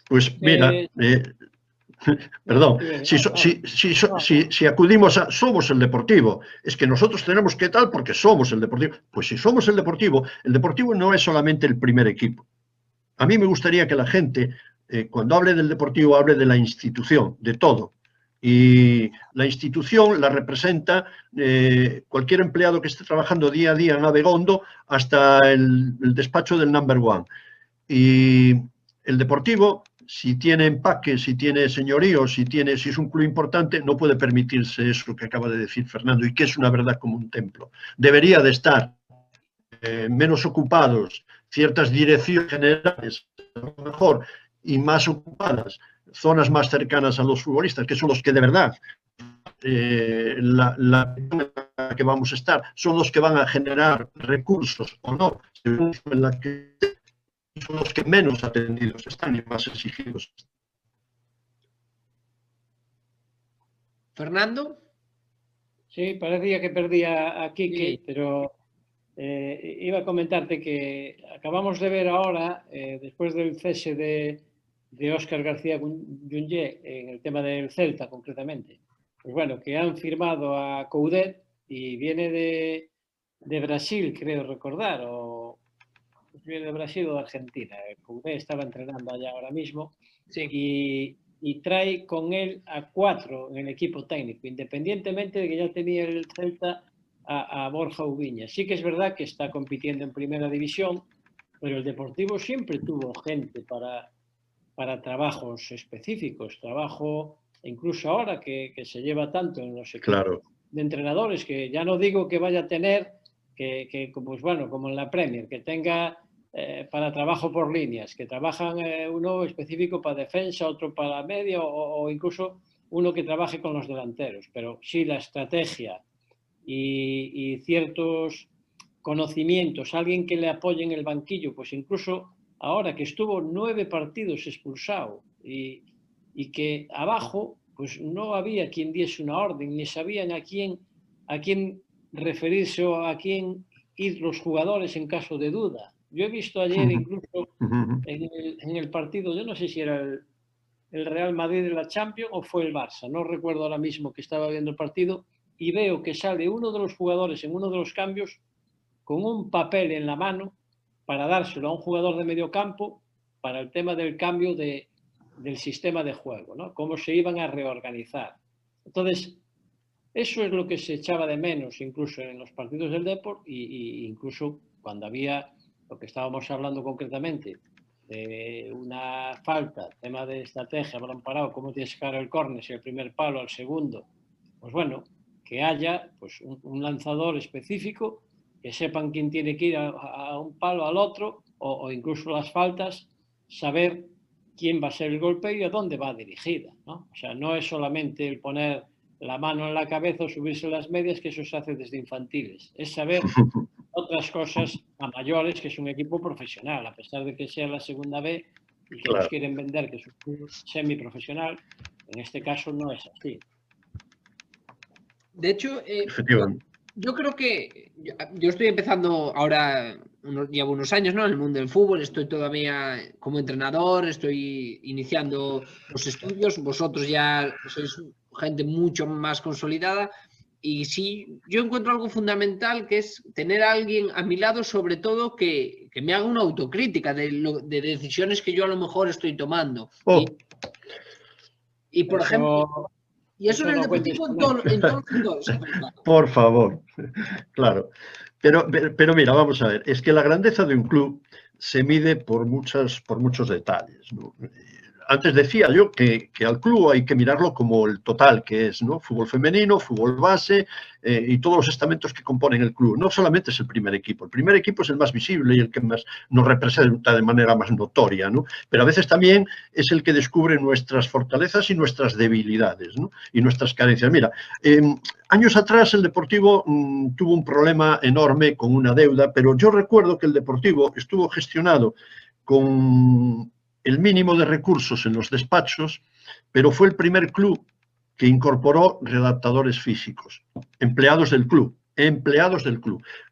Pues mira, perdón, si acudimos a somos el Deportivo, es que nosotros tenemos que tal porque somos el Deportivo. Pues si somos el Deportivo no es solamente el primer equipo. A mí me gustaría que la gente, cuando hable del Deportivo, hable de la institución, de todo. Y la institución la representa cualquier empleado que esté trabajando día a día en Abegondo hasta el despacho del number one. Y el Deportivo, si tiene empaque, si tiene señorío, si es un club importante, no puede permitirse eso que acaba de decir Fernando, y que es una verdad como un templo. Debería de estar menos ocupados ciertas direcciones generales, a lo mejor, y más ocupadas zonas más cercanas a los futbolistas, que son los que de verdad la que vamos a estar, son los que van a generar recursos o no, según en la que son los que menos atendidos están y más exigidos. ¿Fernando? Sí, parecía que perdía a Quique, sí. Pero iba a comentarte que acabamos de ver ahora, después del cese de Óscar García Junyé en el tema del Celta concretamente, pues bueno, que han firmado a Coudet y viene de Brasil, creo recordar, o de Brasil o de Argentina. Coudet estaba entrenando allá ahora mismo. Sí. Y trae con él a 4 en el equipo técnico, independientemente de que ya tenía el Celta a Borja Ubiña. Sí que es verdad que está compitiendo en primera división, pero el Deportivo siempre tuvo gente para trabajos específicos, trabajo incluso ahora que se lleva tanto en los equipos de entrenadores, que ya no digo que vaya a tener, pues bueno, como en la Premier, que tenga para trabajo por líneas, que trabajan uno específico para defensa, otro para media o incluso uno que trabaje con los delanteros, pero sí la estrategia y ciertos conocimientos, alguien que le apoye en el banquillo, pues incluso ahora que estuvo 9 partidos expulsado y que abajo pues no había quien diese una orden, ni sabían a quién referirse o a quién ir los jugadores en caso de duda. Yo he visto ayer incluso en el partido, yo no sé si era el Real Madrid de la Champions o fue el Barça, no recuerdo ahora mismo que estaba viendo el partido, y veo que sale uno de los jugadores en uno de los cambios con un papel en la mano para dárselo a un jugador de medio campo para el tema del cambio del sistema de juego, ¿no? Cómo se iban a reorganizar. Entonces, eso es lo que se echaba de menos incluso en los partidos del Depor y incluso cuando había lo que estábamos hablando concretamente de una falta, tema de estrategia, balón parado, cómo tienes que sacar el córner, si el primer palo al segundo, pues bueno, que haya pues un lanzador específico, que sepan quién tiene que ir a un palo al otro o incluso las faltas, saber quién va a ser el golpe y a dónde va dirigida, ¿no? O sea, no es solamente el poner la mano en la cabeza o subirse las medias, que eso se hace desde infantiles. Es saber otras cosas a mayores, que es un equipo profesional, a pesar de que sea la segunda B y que nos quieren vender que es un semiprofesional, en este caso no es así. De hecho, yo creo que yo estoy empezando ahora, llevo unos años, ¿no?, en el mundo del fútbol, estoy todavía como entrenador, estoy iniciando los estudios, vosotros ya sois gente mucho más consolidada y sí, yo encuentro algo fundamental que es tener a alguien a mi lado, sobre todo que me haga una autocrítica de decisiones que yo a lo mejor estoy tomando. Y por ejemplo... Y eso en el Deportivo en todos los sectores. Por favor, claro. Pero mira, vamos a ver, es que la grandeza de un club se mide por muchos detalles, ¿no? Antes decía yo que al club hay que mirarlo como el total que es, ¿no? Fútbol femenino, fútbol base y todos los estamentos que componen el club. No solamente es el primer equipo es el más visible y el que más nos representa de manera más notoria, ¿no? Pero a veces también es el que descubre nuestras fortalezas y nuestras debilidades, ¿no? Y nuestras carencias. Mira, años atrás el Deportivo tuvo un problema enorme con una deuda, pero yo recuerdo que el Deportivo estuvo gestionado con el mínimo de recursos en los despachos, pero fue el primer club que incorporó redactadores físicos, empleados del club.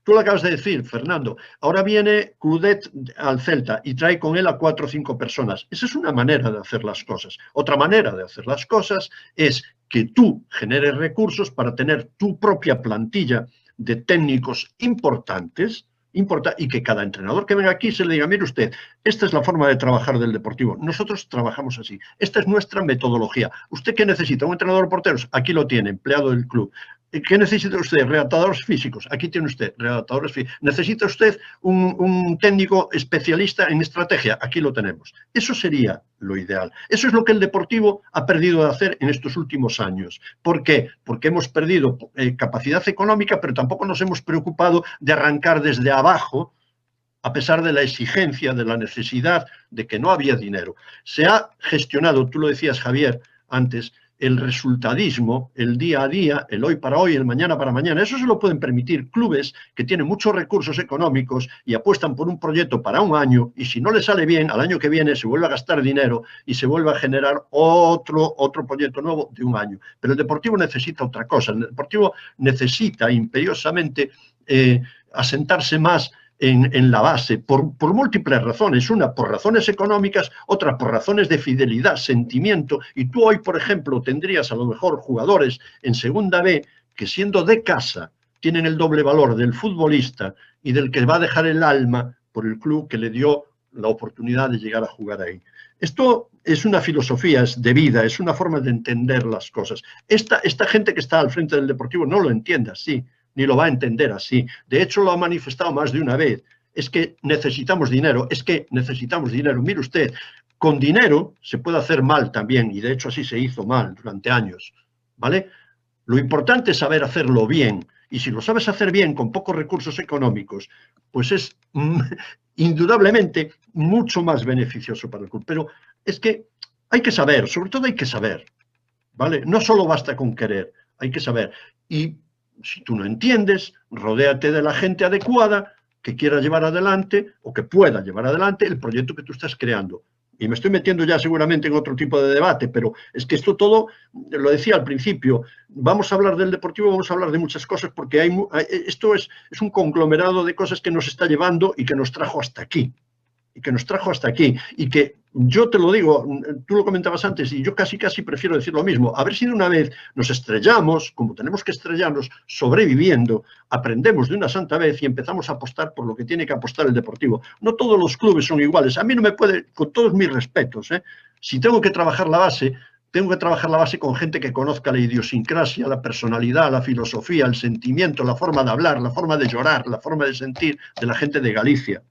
Tú lo acabas de decir, Fernando, ahora viene Coudet al Celta y trae con él a 4 o 5 personas. Esa es una manera de hacer las cosas. Otra manera de hacer las cosas es que tú generes recursos para tener tu propia plantilla de técnicos importantes, y que cada entrenador que venga aquí se le diga, mire usted, esta es la forma de trabajar del Deportivo, nosotros trabajamos así, esta es nuestra metodología. ¿Usted qué necesita? ¿Un entrenador de porteros? Aquí lo tiene, empleado del club. ¿Qué necesita usted? Redactadores físicos. Aquí tiene usted, redactadores físicos. ¿Necesita usted un técnico especialista en estrategia? Aquí lo tenemos. Eso sería lo ideal. Eso es lo que el Deportivo ha perdido de hacer en estos últimos años. ¿Por qué? Porque hemos perdido capacidad económica, pero tampoco nos hemos preocupado de arrancar desde abajo, a pesar de la exigencia, de la necesidad, de que no había dinero. Se ha gestionado, tú lo decías, Javier, antes, el resultadismo, el día a día, el hoy para hoy, el mañana para mañana. Eso se lo pueden permitir clubes que tienen muchos recursos económicos y apuestan por un proyecto para un año, y si no le sale bien, al año que viene se vuelve a gastar dinero y se vuelve a generar otro proyecto nuevo de un año. Pero el Deportivo necesita otra cosa. El Deportivo necesita imperiosamente asentarse más en la base, por múltiples razones. Una, por razones económicas, otra, por razones de fidelidad, sentimiento. Y tú hoy, por ejemplo, tendrías a lo mejor jugadores en segunda B que, siendo de casa, tienen el doble valor del futbolista y del que va a dejar el alma por el club que le dio la oportunidad de llegar a jugar ahí. Esto es una filosofía, es de vida, es una forma de entender las cosas. Esta gente que está al frente del Deportivo no lo entiende así, ni lo va a entender así. De hecho, lo ha manifestado más de una vez. Es que necesitamos dinero, es que necesitamos dinero. Mire usted, con dinero se puede hacer mal también, y de hecho así se hizo mal durante años, ¿vale? Lo importante es saber hacerlo bien, y si lo sabes hacer bien con pocos recursos económicos, pues es indudablemente mucho más beneficioso para el club. Pero es que hay que saber, sobre todo hay que saber, ¿vale? No solo basta con querer, hay que saber. Y si tú no entiendes, rodéate de la gente adecuada que quiera llevar adelante o que pueda llevar adelante el proyecto que tú estás creando. Y me estoy metiendo ya seguramente en otro tipo de debate, pero es que esto todo, lo decía al principio, vamos a hablar del Deportivo, vamos a hablar de muchas cosas, porque esto es un conglomerado de cosas que nos está llevando y que nos trajo hasta aquí. Y que yo te lo digo, tú lo comentabas antes, y yo casi prefiero decir lo mismo. A ver si de una vez nos estrellamos, como tenemos que estrellarnos, sobreviviendo, aprendemos de una santa vez y empezamos a apostar por lo que tiene que apostar el Deportivo. No todos los clubes son iguales. A mí no me puede, con todos mis respetos, si tengo que trabajar la base, tengo que trabajar la base con gente que conozca la idiosincrasia, la personalidad, la filosofía, el sentimiento, la forma de hablar, la forma de llorar, la forma de sentir de la gente de Galicia.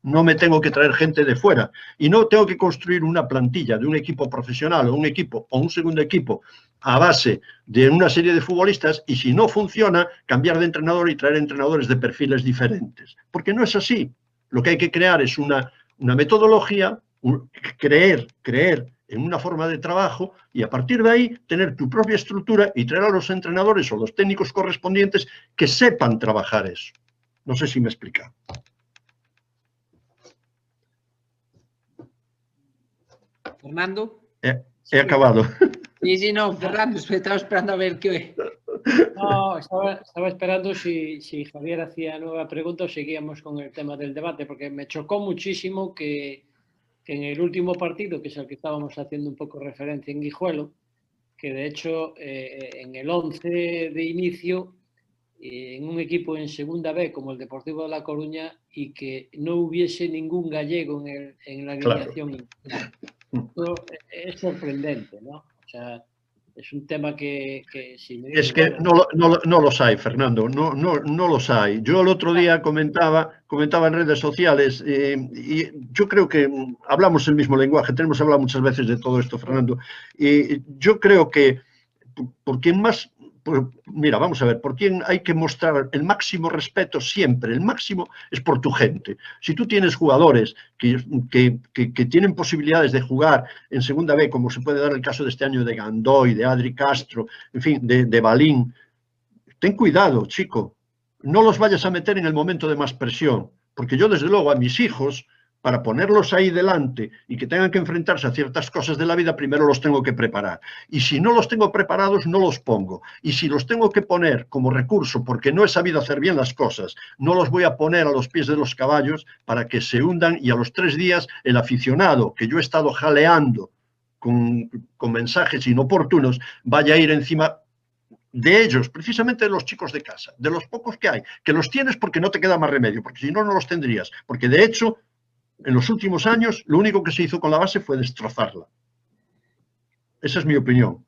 No me tengo que traer gente de fuera y no tengo que construir una plantilla de un equipo profesional o un equipo o un segundo equipo a base de una serie de futbolistas y si no funciona, cambiar de entrenador y traer entrenadores de perfiles diferentes. Porque no es así. Lo que hay que crear es una metodología, creer en una forma de trabajo y a partir de ahí tener tu propia estructura y traer a los entrenadores o los técnicos correspondientes que sepan trabajar eso. No sé si me explica. Fernando. He acabado. Sí, no, Fernando, estaba esperando a ver qué. No, estaba esperando si Javier hacía nueva pregunta o seguíamos con el tema del debate, porque me chocó muchísimo que en el último partido, que es el que estábamos haciendo un poco referencia en Guijuelo, que de hecho en el 11 de inicio, en un equipo en segunda B como el Deportivo de La Coruña, y que no hubiese ningún gallego en la alineación. Claro. Esto es sorprendente, ¿no? O sea, es un tema que si me dices, es que no los hay, Fernando, no los hay. Yo el otro día comentaba en redes sociales y yo creo que hablamos el mismo lenguaje, tenemos hablado muchas veces de todo esto, Fernando, y yo creo que por quien más... Mira, vamos a ver, por quién hay que mostrar el máximo respeto siempre, el máximo es por tu gente. Si tú tienes jugadores que tienen posibilidades de jugar en segunda B, como se puede dar el caso de este año de Gandoy, de Adri Castro, en fin, de Balín, ten cuidado, chico, no los vayas a meter en el momento de más presión, porque yo desde luego a mis hijos, para ponerlos ahí delante y que tengan que enfrentarse a ciertas cosas de la vida, primero los tengo que preparar. Y si no los tengo preparados, no los pongo. Y si los tengo que poner como recurso porque no he sabido hacer bien las cosas, no los voy a poner a los pies de los caballos para que se hundan y a los 3 días el aficionado que yo he estado jaleando con mensajes inoportunos vaya a ir encima de ellos, precisamente de los chicos de casa, de los pocos que hay, que los tienes porque no te queda más remedio, porque si no, no los tendrías. Porque de hecho... En los últimos años, lo único que se hizo con la base fue destrozarla. Esa es mi opinión.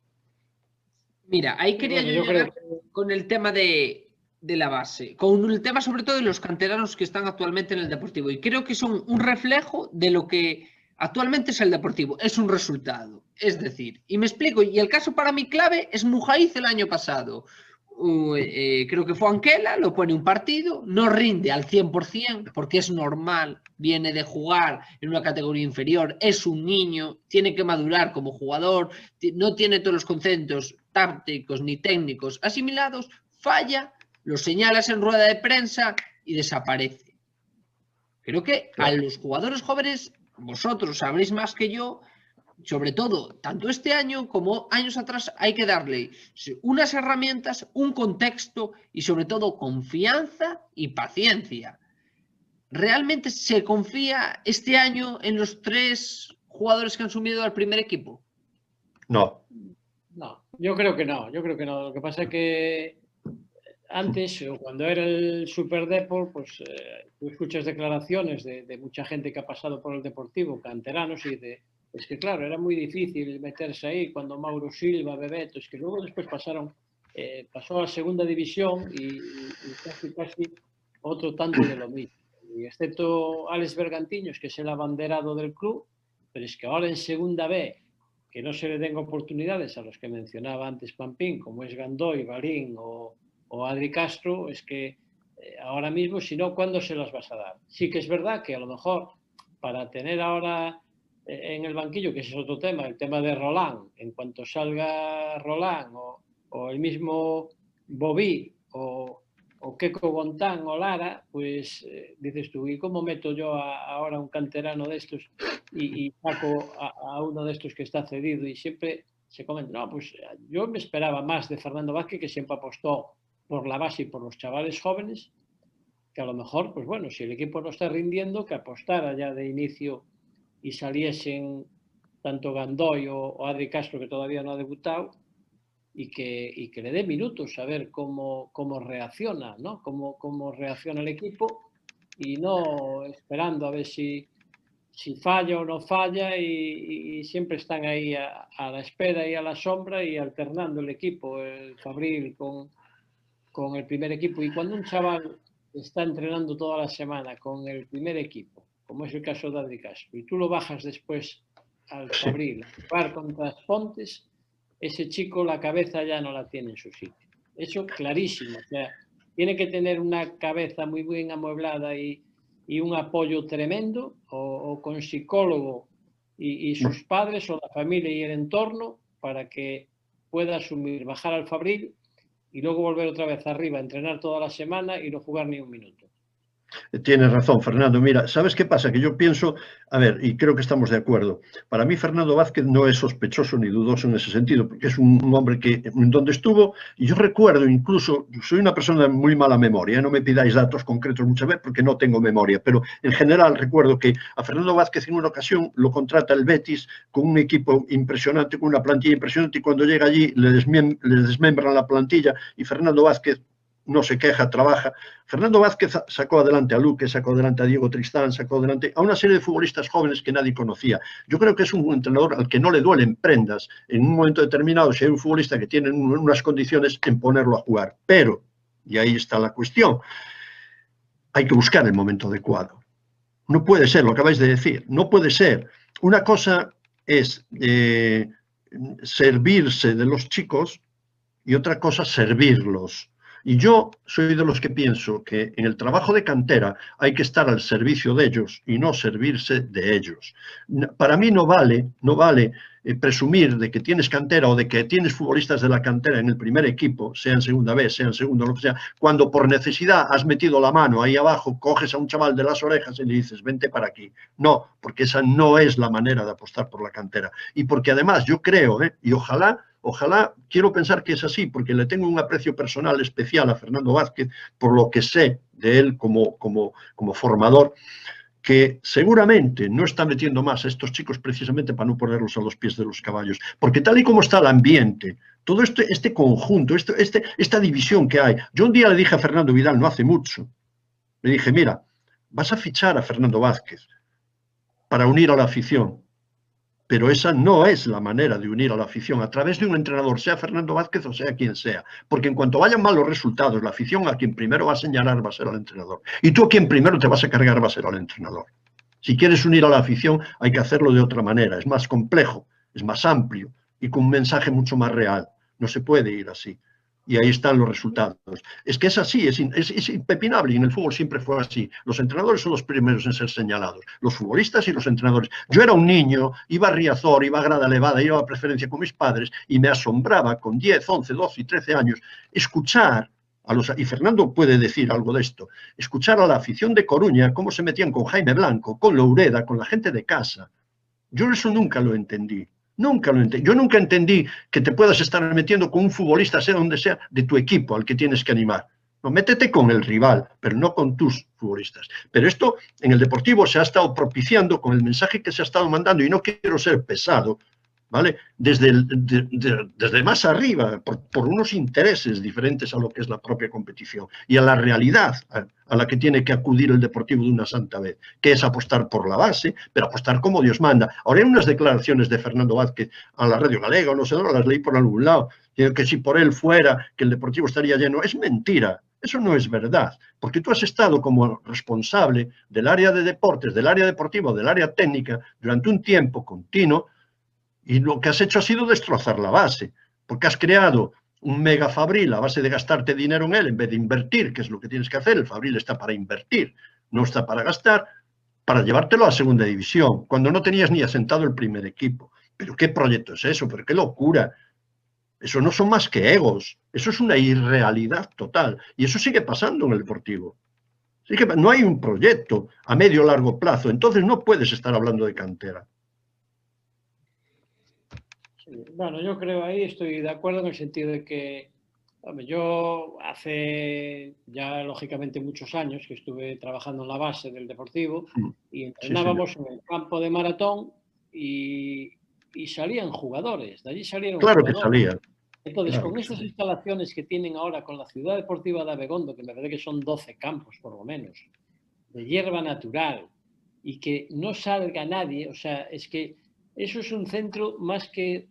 Mira, ahí quería yo llegar con el tema de la base, con el tema sobre todo de los canteranos que están actualmente en el Deportivo. Y creo que son un reflejo de lo que actualmente es el Deportivo. Es un resultado. Es decir, y me explico, y el caso para mí clave es Mujaiz el año pasado. Creo que fue Anquela, lo pone un partido, no rinde al 100% porque es normal, viene de jugar en una categoría inferior, es un niño, tiene que madurar como jugador, no tiene todos los conceptos tácticos ni técnicos asimilados, falla, lo señalas en rueda de prensa y desaparece. Creo que a los jugadores jóvenes, vosotros sabréis más que yo, sobre todo, tanto este año como años atrás, hay que darle unas herramientas, un contexto y sobre todo confianza y paciencia. ¿Realmente se confía este año en los 3 jugadores que han subido al primer equipo? No. No, yo creo que no. Lo que pasa es que antes, o cuando era el Super Depor, pues tú escuchas declaraciones de mucha gente que ha pasado por el Deportivo, canteranos, y es que claro, era muy difícil meterse ahí cuando Mauro Silva, Bebeto, es que luego después pasó a la segunda división y casi otro tanto de lo mismo. Y excepto Alex Bergantiños, que es el abanderado del club, pero es que ahora en segunda B, que no se le den oportunidades a los que mencionaba antes Pampín, como es Gandoy, Balín o Adri Castro, es que ahora mismo, si no, ¿cuándo se las vas a dar? Sí que es verdad que a lo mejor para tener ahora en el banquillo, que ese es otro tema, el tema de Roland, en cuanto salga Roland o el mismo Bobby o Keko Bontán o Lara, pues dices tú, ¿y cómo meto yo ahora un canterano de estos y saco a uno de estos que está cedido? Y siempre se comenta, no, pues yo me esperaba más de Fernando Vázquez, que siempre apostó por la base y por los chavales jóvenes, que a lo mejor, pues bueno, si el equipo no está rindiendo, que apostara ya de inicio y saliesen tanto Gandoy o Adri Castro, que todavía no ha debutado, y que le dé minutos a ver cómo reacciona, ¿no? Cómo reacciona el equipo, y no esperando a ver si falla o no falla, y siempre están ahí a la espera y a la sombra y alternando el equipo, el Fabril con el primer equipo. Y cuando un chaval está entrenando toda la semana con el primer equipo, como es el caso de Adri Castro, y tú lo bajas después al Fabril a jugar contra las Pontes, ese chico la cabeza ya no la tiene en su sitio. Eso clarísimo. O sea, tiene que tener una cabeza muy bien amueblada y un apoyo tremendo, o con psicólogo y sus padres o la familia y el entorno, para que pueda asumir, bajar al Fabril y luego volver otra vez arriba, entrenar toda la semana y no jugar ni un minuto. Tienes razón, Fernando. Mira, ¿sabes qué pasa? Que yo pienso, a ver, y creo que estamos de acuerdo, para mí Fernando Vázquez no es sospechoso ni dudoso en ese sentido, porque es un hombre que donde estuvo, y yo recuerdo incluso, soy una persona de muy mala memoria, no me pidáis datos concretos muchas veces porque no tengo memoria, pero en general recuerdo que a Fernando Vázquez en una ocasión lo contrata el Betis con un equipo impresionante, con una plantilla impresionante, y cuando llega allí le desmembran la plantilla, y Fernando Vázquez no se queja, trabaja. Fernando Vázquez sacó adelante a Luque, sacó adelante a Diego Tristán, sacó adelante a una serie de futbolistas jóvenes que nadie conocía. Yo creo que es un entrenador al que no le duelen prendas en un momento determinado, si hay un futbolista que tiene unas condiciones, en ponerlo a jugar. Pero, y ahí está la cuestión, hay que buscar el momento adecuado. No puede ser, lo acabáis de decir, no puede ser. Una cosa es servirse de los chicos y otra cosa servirlos. Y yo soy de los que pienso que en el trabajo de cantera hay que estar al servicio de ellos y no servirse de ellos. Para mí no vale presumir de que tienes cantera o de que tienes futbolistas de la cantera en el primer equipo, sea en segunda B, sea en segundo, lo que sea, cuando por necesidad has metido la mano ahí abajo, coges a un chaval de las orejas y le dices, vente para aquí. No, porque esa no es la manera de apostar por la cantera. Y porque además yo creo, y ojalá, quiero pensar que es así, porque le tengo un aprecio personal especial a Fernando Vázquez, por lo que sé de él como formador, que seguramente no está metiendo más a estos chicos precisamente para no ponerlos a los pies de los caballos. Porque tal y como está el ambiente, todo este conjunto, esta división que hay. Yo un día le dije a Fernando Vidal, no hace mucho, le dije, mira, vas a fichar a Fernando Vázquez para unir a la afición. Pero esa no es la manera de unir a la afición a través de un entrenador, sea Fernando Vázquez o sea quien sea. Porque en cuanto vayan mal los resultados, la afición a quien primero va a señalar va a ser al entrenador. Y tú a quien primero te vas a cargar va a ser al entrenador. Si quieres unir a la afición hay que hacerlo de otra manera. Es más complejo, es más amplio y con un mensaje mucho más real. No se puede ir así. Y ahí están los resultados. Es que es así, es impepinable, y en el fútbol siempre fue así. Los entrenadores son los primeros en ser señalados, los futbolistas y los entrenadores. Yo era un niño, iba a Riazor, iba a Grada Elevada, iba a Preferencia con mis padres, y me asombraba con 10, 11, 12 y 13 años escuchar y Fernando puede decir algo de esto, escuchar a la afición de Coruña cómo se metían con Jaime Blanco, con Loureda, con la gente de casa. Yo eso nunca lo entendí. Nunca lo entendí. Yo nunca entendí que te puedas estar metiendo con un futbolista, sea donde sea, de tu equipo al que tienes que animar. No, métete con el rival, pero no con tus futbolistas. Pero esto en el Deportivo se ha estado propiciando con el mensaje que se ha estado mandando, y no quiero ser pesado, ¿vale? Desde más arriba, por unos intereses diferentes a lo que es la propia competición y a la realidad a la que tiene que acudir el Deportivo de una santa vez, que es apostar por la base, pero apostar como Dios manda. Ahora hay unas declaraciones de Fernando Vázquez a la Radio Galega, o no sé, las leí por algún lado, que si por él fuera, que el Deportivo estaría lleno. Es mentira. Eso no es verdad, porque tú has estado como responsable del área de deportes, del área deportiva, del área técnica, durante un tiempo continuo, y lo que has hecho ha sido destrozar la base, porque has creado un mega Fabril a base de gastarte dinero en él en vez de invertir, que es lo que tienes que hacer. El Fabril está para invertir, no está para gastar, para llevártelo a segunda división, cuando no tenías ni asentado el primer equipo. ¿Pero qué proyecto es eso? ¿Pero qué locura? Eso no son más que egos, eso es una irrealidad total. Y eso sigue pasando en el Deportivo. Así que no hay un proyecto a medio o largo plazo, entonces no puedes estar hablando de cantera. Sí, bueno, yo creo ahí estoy de acuerdo en el sentido de que hombre, yo hace ya lógicamente muchos años que estuve trabajando en la base del Deportivo y entrenábamos en el campo de Maratón y salían jugadores, de allí salieron Claro jugadores. Que salían. Entonces, Claro con estas instalaciones que tienen ahora con la Ciudad Deportiva de Abegondo, que me parece que son 12 campos por lo menos, de hierba natural, y que no salga nadie, o sea, es que eso es un centro más que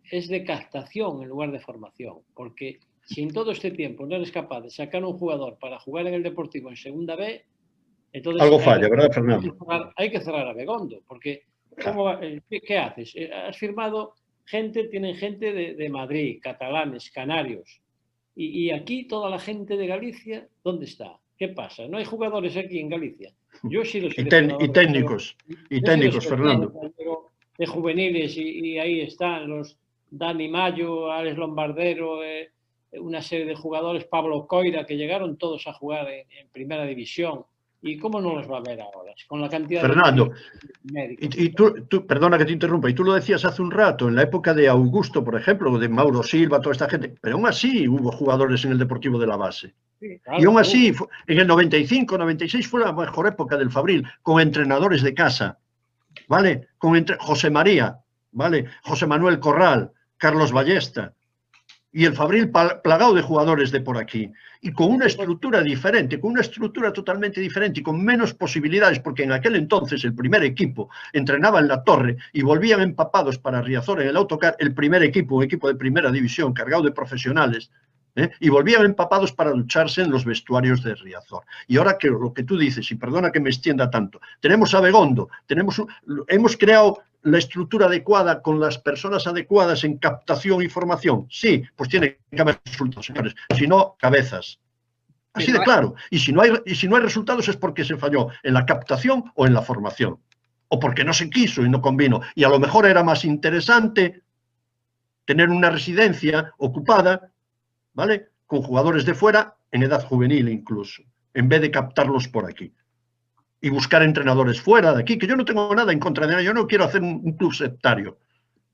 es de captación en lugar de formación, porque si en todo este tiempo no eres capaz de sacar un jugador para jugar en el Deportivo en Segunda B, entonces algo falla, ¿verdad, Fernando? Hay que cerrar Abegondo, porque ¿qué haces? Has firmado tienen gente de Madrid, catalanes, canarios, y aquí toda la gente de Galicia, ¿dónde está? ¿Qué pasa? ¿No hay jugadores aquí en Galicia? Yo sí los técnicos, Fernando. De juveniles y ahí están los Dani Mayo, Alex Lombardero, una serie de jugadores, Pablo Coira, que llegaron todos a jugar en primera división. ¿Y cómo no los va a ver ahora? Con la cantidad Fernando, de médicos. Y tú, perdona que te interrumpa, y tú lo decías hace un rato, en la época de Augusto, por ejemplo, de Mauro Silva, toda esta gente, pero aún así hubo jugadores en el Deportivo de la base. Sí, claro, y aún así, en el 95, 96 fue la mejor época del Fabril, con entrenadores de casa, ¿vale? José María, ¿vale? José Manuel Corral, Carlos Ballesta, y el Fabril plagado de jugadores de por aquí, y con una estructura diferente, con una estructura totalmente diferente y con menos posibilidades, porque en aquel entonces el primer equipo entrenaba en la Torre y volvían empapados para Riazor en el autocar, el primer equipo, un equipo de primera división cargado de profesionales, y volvían empapados para ducharse en los vestuarios de Riazor. Y ahora que lo que tú dices, y perdona que me extienda tanto, tenemos a Abegondo, hemos creado la estructura adecuada con las personas adecuadas en captación y formación. Sí, pues tiene que haber resultados, señores. Si no, cabezas. Así de claro. Y si no hay resultados es porque se falló en la captación o en la formación. O porque no se quiso y no convino. Y a lo mejor era más interesante tener una residencia ocupada, ¿vale? Con jugadores de fuera, en edad juvenil incluso, en vez de captarlos por aquí. Y buscar entrenadores fuera de aquí, que yo no tengo nada en contra de nada, yo no quiero hacer un club sectario,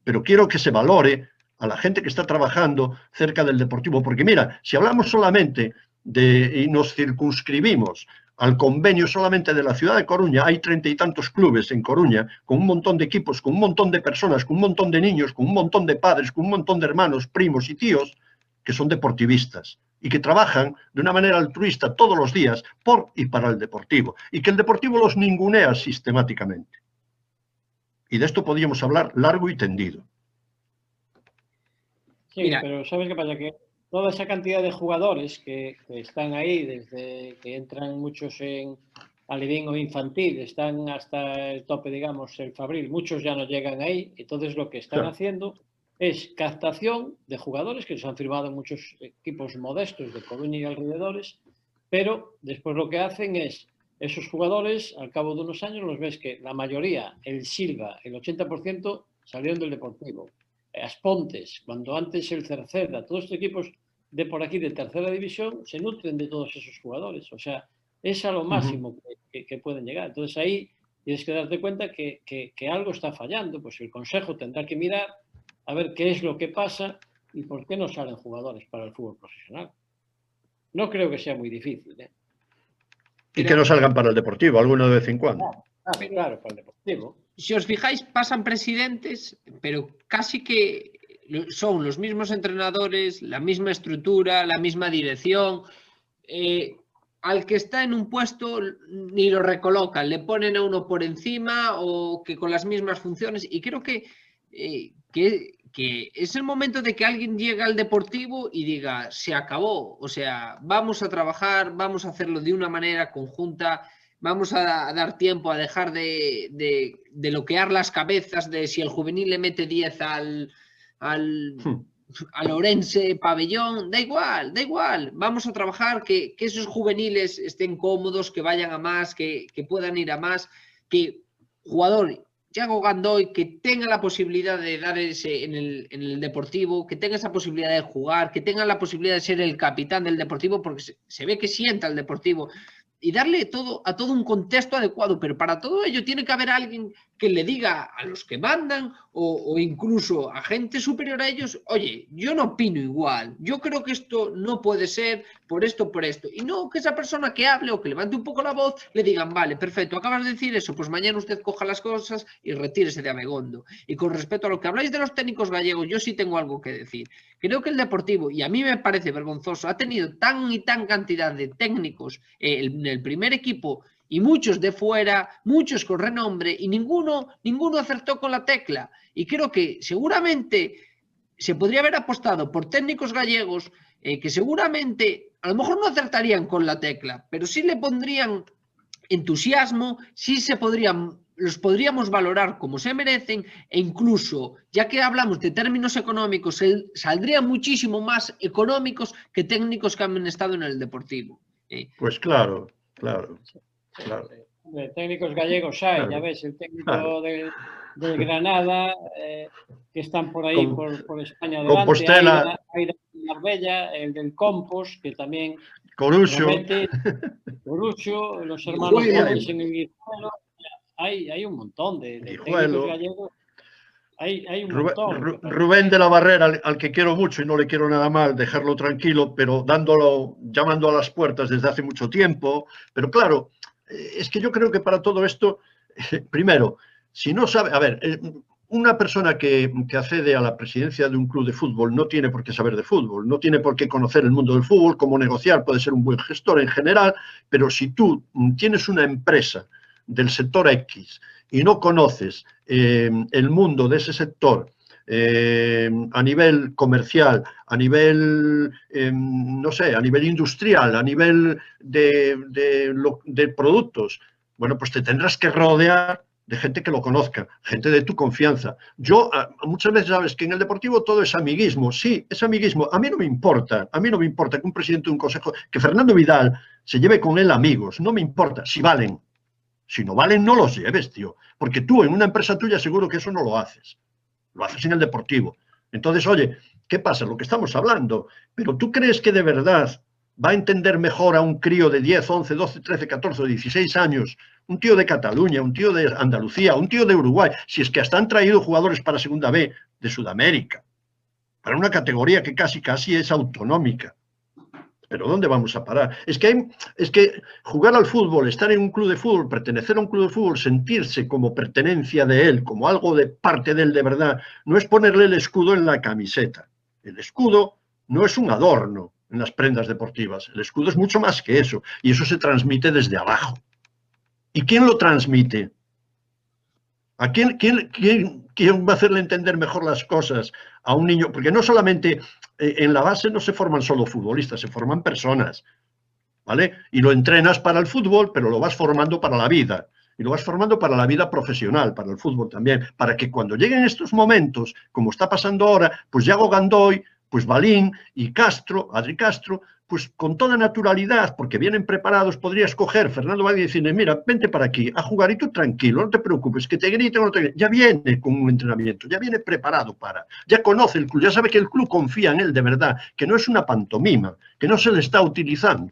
pero quiero que se valore a la gente que está trabajando cerca del Deportivo, porque mira, si hablamos solamente y nos circunscribimos al convenio solamente de la ciudad de Coruña, hay 30 y tantos clubes en Coruña, con un montón de equipos, con un montón de personas, con un montón de niños, con un montón de padres, con un montón de hermanos, primos y tíos, que son deportivistas y que trabajan de una manera altruista todos los días por y para el Deportivo, y que el Deportivo los ningunea sistemáticamente. Y de esto podríamos hablar largo y tendido. Sí, mira, pero ¿sabes qué pasa? Que toda esa cantidad de jugadores que están ahí, desde que entran muchos en alevín o infantil, están hasta el tope, digamos, el Fabril, muchos ya no llegan ahí, entonces lo que están haciendo es captación de jugadores que se han firmado en muchos equipos modestos de Coruña y alrededores, pero después lo que hacen es, esos jugadores, al cabo de unos años, los ves que la mayoría, el Silva, el 80%, salieron del Deportivo. Aspontes, cuando antes el Cerceda, todos estos equipos de por aquí de tercera división se nutren de todos esos jugadores. O sea, es a lo máximo que pueden llegar. Entonces ahí tienes que darte cuenta que algo está fallando. Pues el Consejo tendrá que mirar a ver qué es lo que pasa y por qué no salen jugadores para el fútbol profesional. No creo que sea muy difícil, Y que no salgan para el Deportivo, alguno de vez en cuando. Claro, para el Deportivo. si os fijáis, pasan presidentes, pero casi que son los mismos entrenadores, la misma estructura, la misma dirección. Al que está en un puesto ni lo recolocan, le ponen a uno por encima o que con las mismas funciones. Y creo que es el momento de que alguien llegue al Deportivo y diga, se acabó. O sea, vamos a trabajar, vamos a hacerlo de una manera conjunta, vamos a dar tiempo a dejar de loquear las cabezas de si el juvenil le mete 10 al Orense Pabellón, da igual, vamos a trabajar que esos juveniles estén cómodos, que vayan a más, que puedan ir a más, que jugador Yago Gandoy que tenga la posibilidad de dar ese en el Deportivo, que tenga esa posibilidad de jugar, que tenga la posibilidad de ser el capitán del Deportivo, porque se ve que sienta el Deportivo, y darle a todo un contexto adecuado, pero para todo ello tiene que haber alguien que le diga a los que mandan o incluso a gente superior a ellos, oye, yo no opino igual, yo creo que esto no puede ser por esto, y no que esa persona que hable o que levante un poco la voz le digan, vale, perfecto, acabas de decir eso, pues mañana usted coja las cosas y retírese de Abegondo. Y con respecto a lo que habláis de los técnicos gallegos, yo sí tengo algo que decir. Creo que el Deportivo, y a mí me parece vergonzoso, ha tenido tan y tan cantidad de técnicos en el primer equipo y muchos de fuera, muchos con renombre, y ninguno acertó con la tecla. Y creo que seguramente se podría haber apostado por técnicos gallegos que seguramente a lo mejor no acertarían con la tecla, pero sí le pondrían entusiasmo, sí los podríamos valorar como se merecen, e incluso, ya que hablamos de términos económicos, saldrían muchísimo más económicos que técnicos que han estado en el Deportivo. Pues claro. Técnicos gallegos hay, claro, ya ves, el técnico del Granada, que están por ahí, por España adelante, Compostela, hay de Marbella, el del Compos, que también Corucho, los hermanos Gómez en el Guijuelo, hay un montón de técnicos gallegos. Hay un montón. Rubén de la Barrera, al que quiero mucho y no le quiero nada mal, dejarlo tranquilo, pero llamando a las puertas desde hace mucho tiempo. Pero claro, es que yo creo que para todo esto, primero, si no sabe, a ver, una persona que accede a la presidencia de un club de fútbol no tiene por qué saber de fútbol, no tiene por qué conocer el mundo del fútbol, cómo negociar, puede ser un buen gestor en general, pero si tú tienes una empresa del sector X y no conoces el mundo de ese sector a nivel comercial, a nivel, no sé, a nivel industrial, a nivel de productos, bueno, pues te tendrás que rodear de gente que lo conozca, gente de tu confianza. Yo muchas veces sabes que en el Deportivo todo es amiguismo, sí, es amiguismo. A mí no me importa que un presidente de un consejo, que Fernando Vidal se lleve con él amigos, no me importa, si valen. Si no valen, no los lleves, tío. Porque tú, en una empresa tuya, seguro que eso no lo haces. Lo haces en el Deportivo. Entonces, oye, ¿qué pasa? Lo que estamos hablando. Pero ¿tú crees que de verdad va a entender mejor a un crío de 10, 11, 12, 13, 14 o 16 años, un tío de Cataluña, un tío de Andalucía, un tío de Uruguay, si es que hasta han traído jugadores para Segunda B de Sudamérica, para una categoría que casi es autonómica? ¿Pero dónde vamos a parar? Es que jugar al fútbol, estar en un club de fútbol, pertenecer a un club de fútbol, sentirse como pertenencia de él, como algo de parte de él de verdad, no es ponerle el escudo en la camiseta. El escudo no es un adorno en las prendas deportivas. El escudo es mucho más que eso. Y eso se transmite desde abajo. ¿Y quién lo transmite? ¿A quién va a hacerle entender mejor las cosas a un niño? Porque no solamente en la base no se forman solo futbolistas, se forman personas, ¿vale? Y lo entrenas para el fútbol, pero lo vas formando para la vida. Y lo vas formando para la vida profesional, para el fútbol también. Para que cuando lleguen estos momentos, como está pasando ahora, pues Yago Gandoy, pues Balín y Castro, Adri Castro, pues con toda naturalidad, porque vienen preparados, podría escoger Fernando Valle y decirle, mira, vente para aquí a jugar y tú tranquilo, no te preocupes, que te griten o no te griten. Ya viene con un entrenamiento, ya viene preparado ya conoce el club, ya sabe que el club confía en él de verdad, que no es una pantomima, que no se le está utilizando.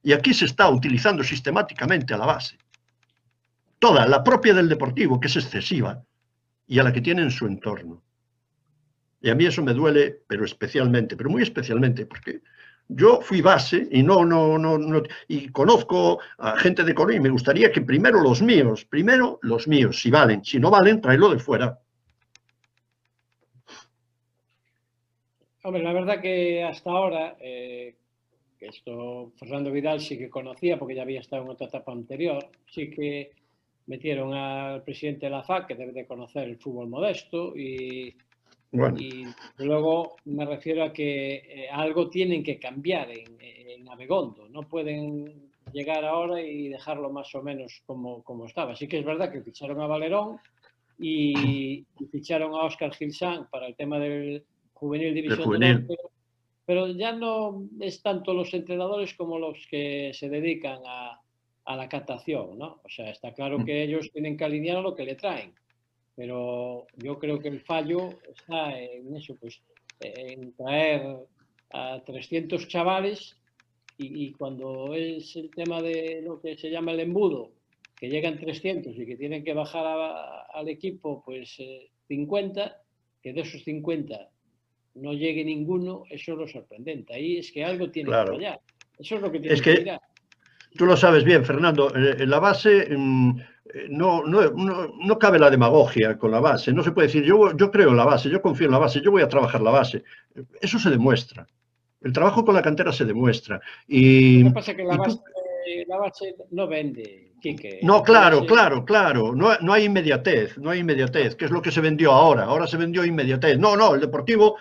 Y aquí se está utilizando sistemáticamente a la base. Toda, la propia del Deportivo, que es excesiva, y a la que tiene en su entorno. Y a mí eso me duele, pero especialmente, pero muy especialmente, porque Yo fui base y y conozco a gente de Coruña y me gustaría que primero los míos, si valen, si no valen, tráelo de fuera. Hombre, la verdad que hasta ahora, que esto Fernando Vidal sí que conocía porque ya había estado en otra etapa anterior, sí que metieron al presidente de la FA, que debe de conocer el fútbol modesto, Bueno. y luego me refiero a que algo tienen que cambiar en Abegondo, no pueden llegar ahora y dejarlo más o menos como estaba. Sí que es verdad que ficharon a Valerón y ficharon a Óscar Gilsán para el tema del juvenil división de honor, pero ya no es tanto los entrenadores como los que se dedican a la captación, ¿no? O sea, está claro que ellos tienen que alinear lo que le traen, pero yo creo que el fallo está en eso, pues en traer a 300 chavales y cuando es el tema de lo que se llama el embudo, que llegan 300 y que tienen que bajar al equipo pues 50, que de esos 50 no llegue ninguno, eso es lo sorprendente. Ahí es que algo tiene que fallar. Eso es lo que tiene que mirar. Tú lo sabes bien, Fernando, en la base no cabe la demagogia con la base. No se puede decir, yo creo en la base, yo confío en la base, yo voy a trabajar la base. Eso se demuestra. El trabajo con la cantera se demuestra. Y, lo que pasa es que la base no vende, Quique. No, claro. No hay inmediatez, que es lo que se vendió ahora. Ahora se vendió inmediatez. No, el Deportivo,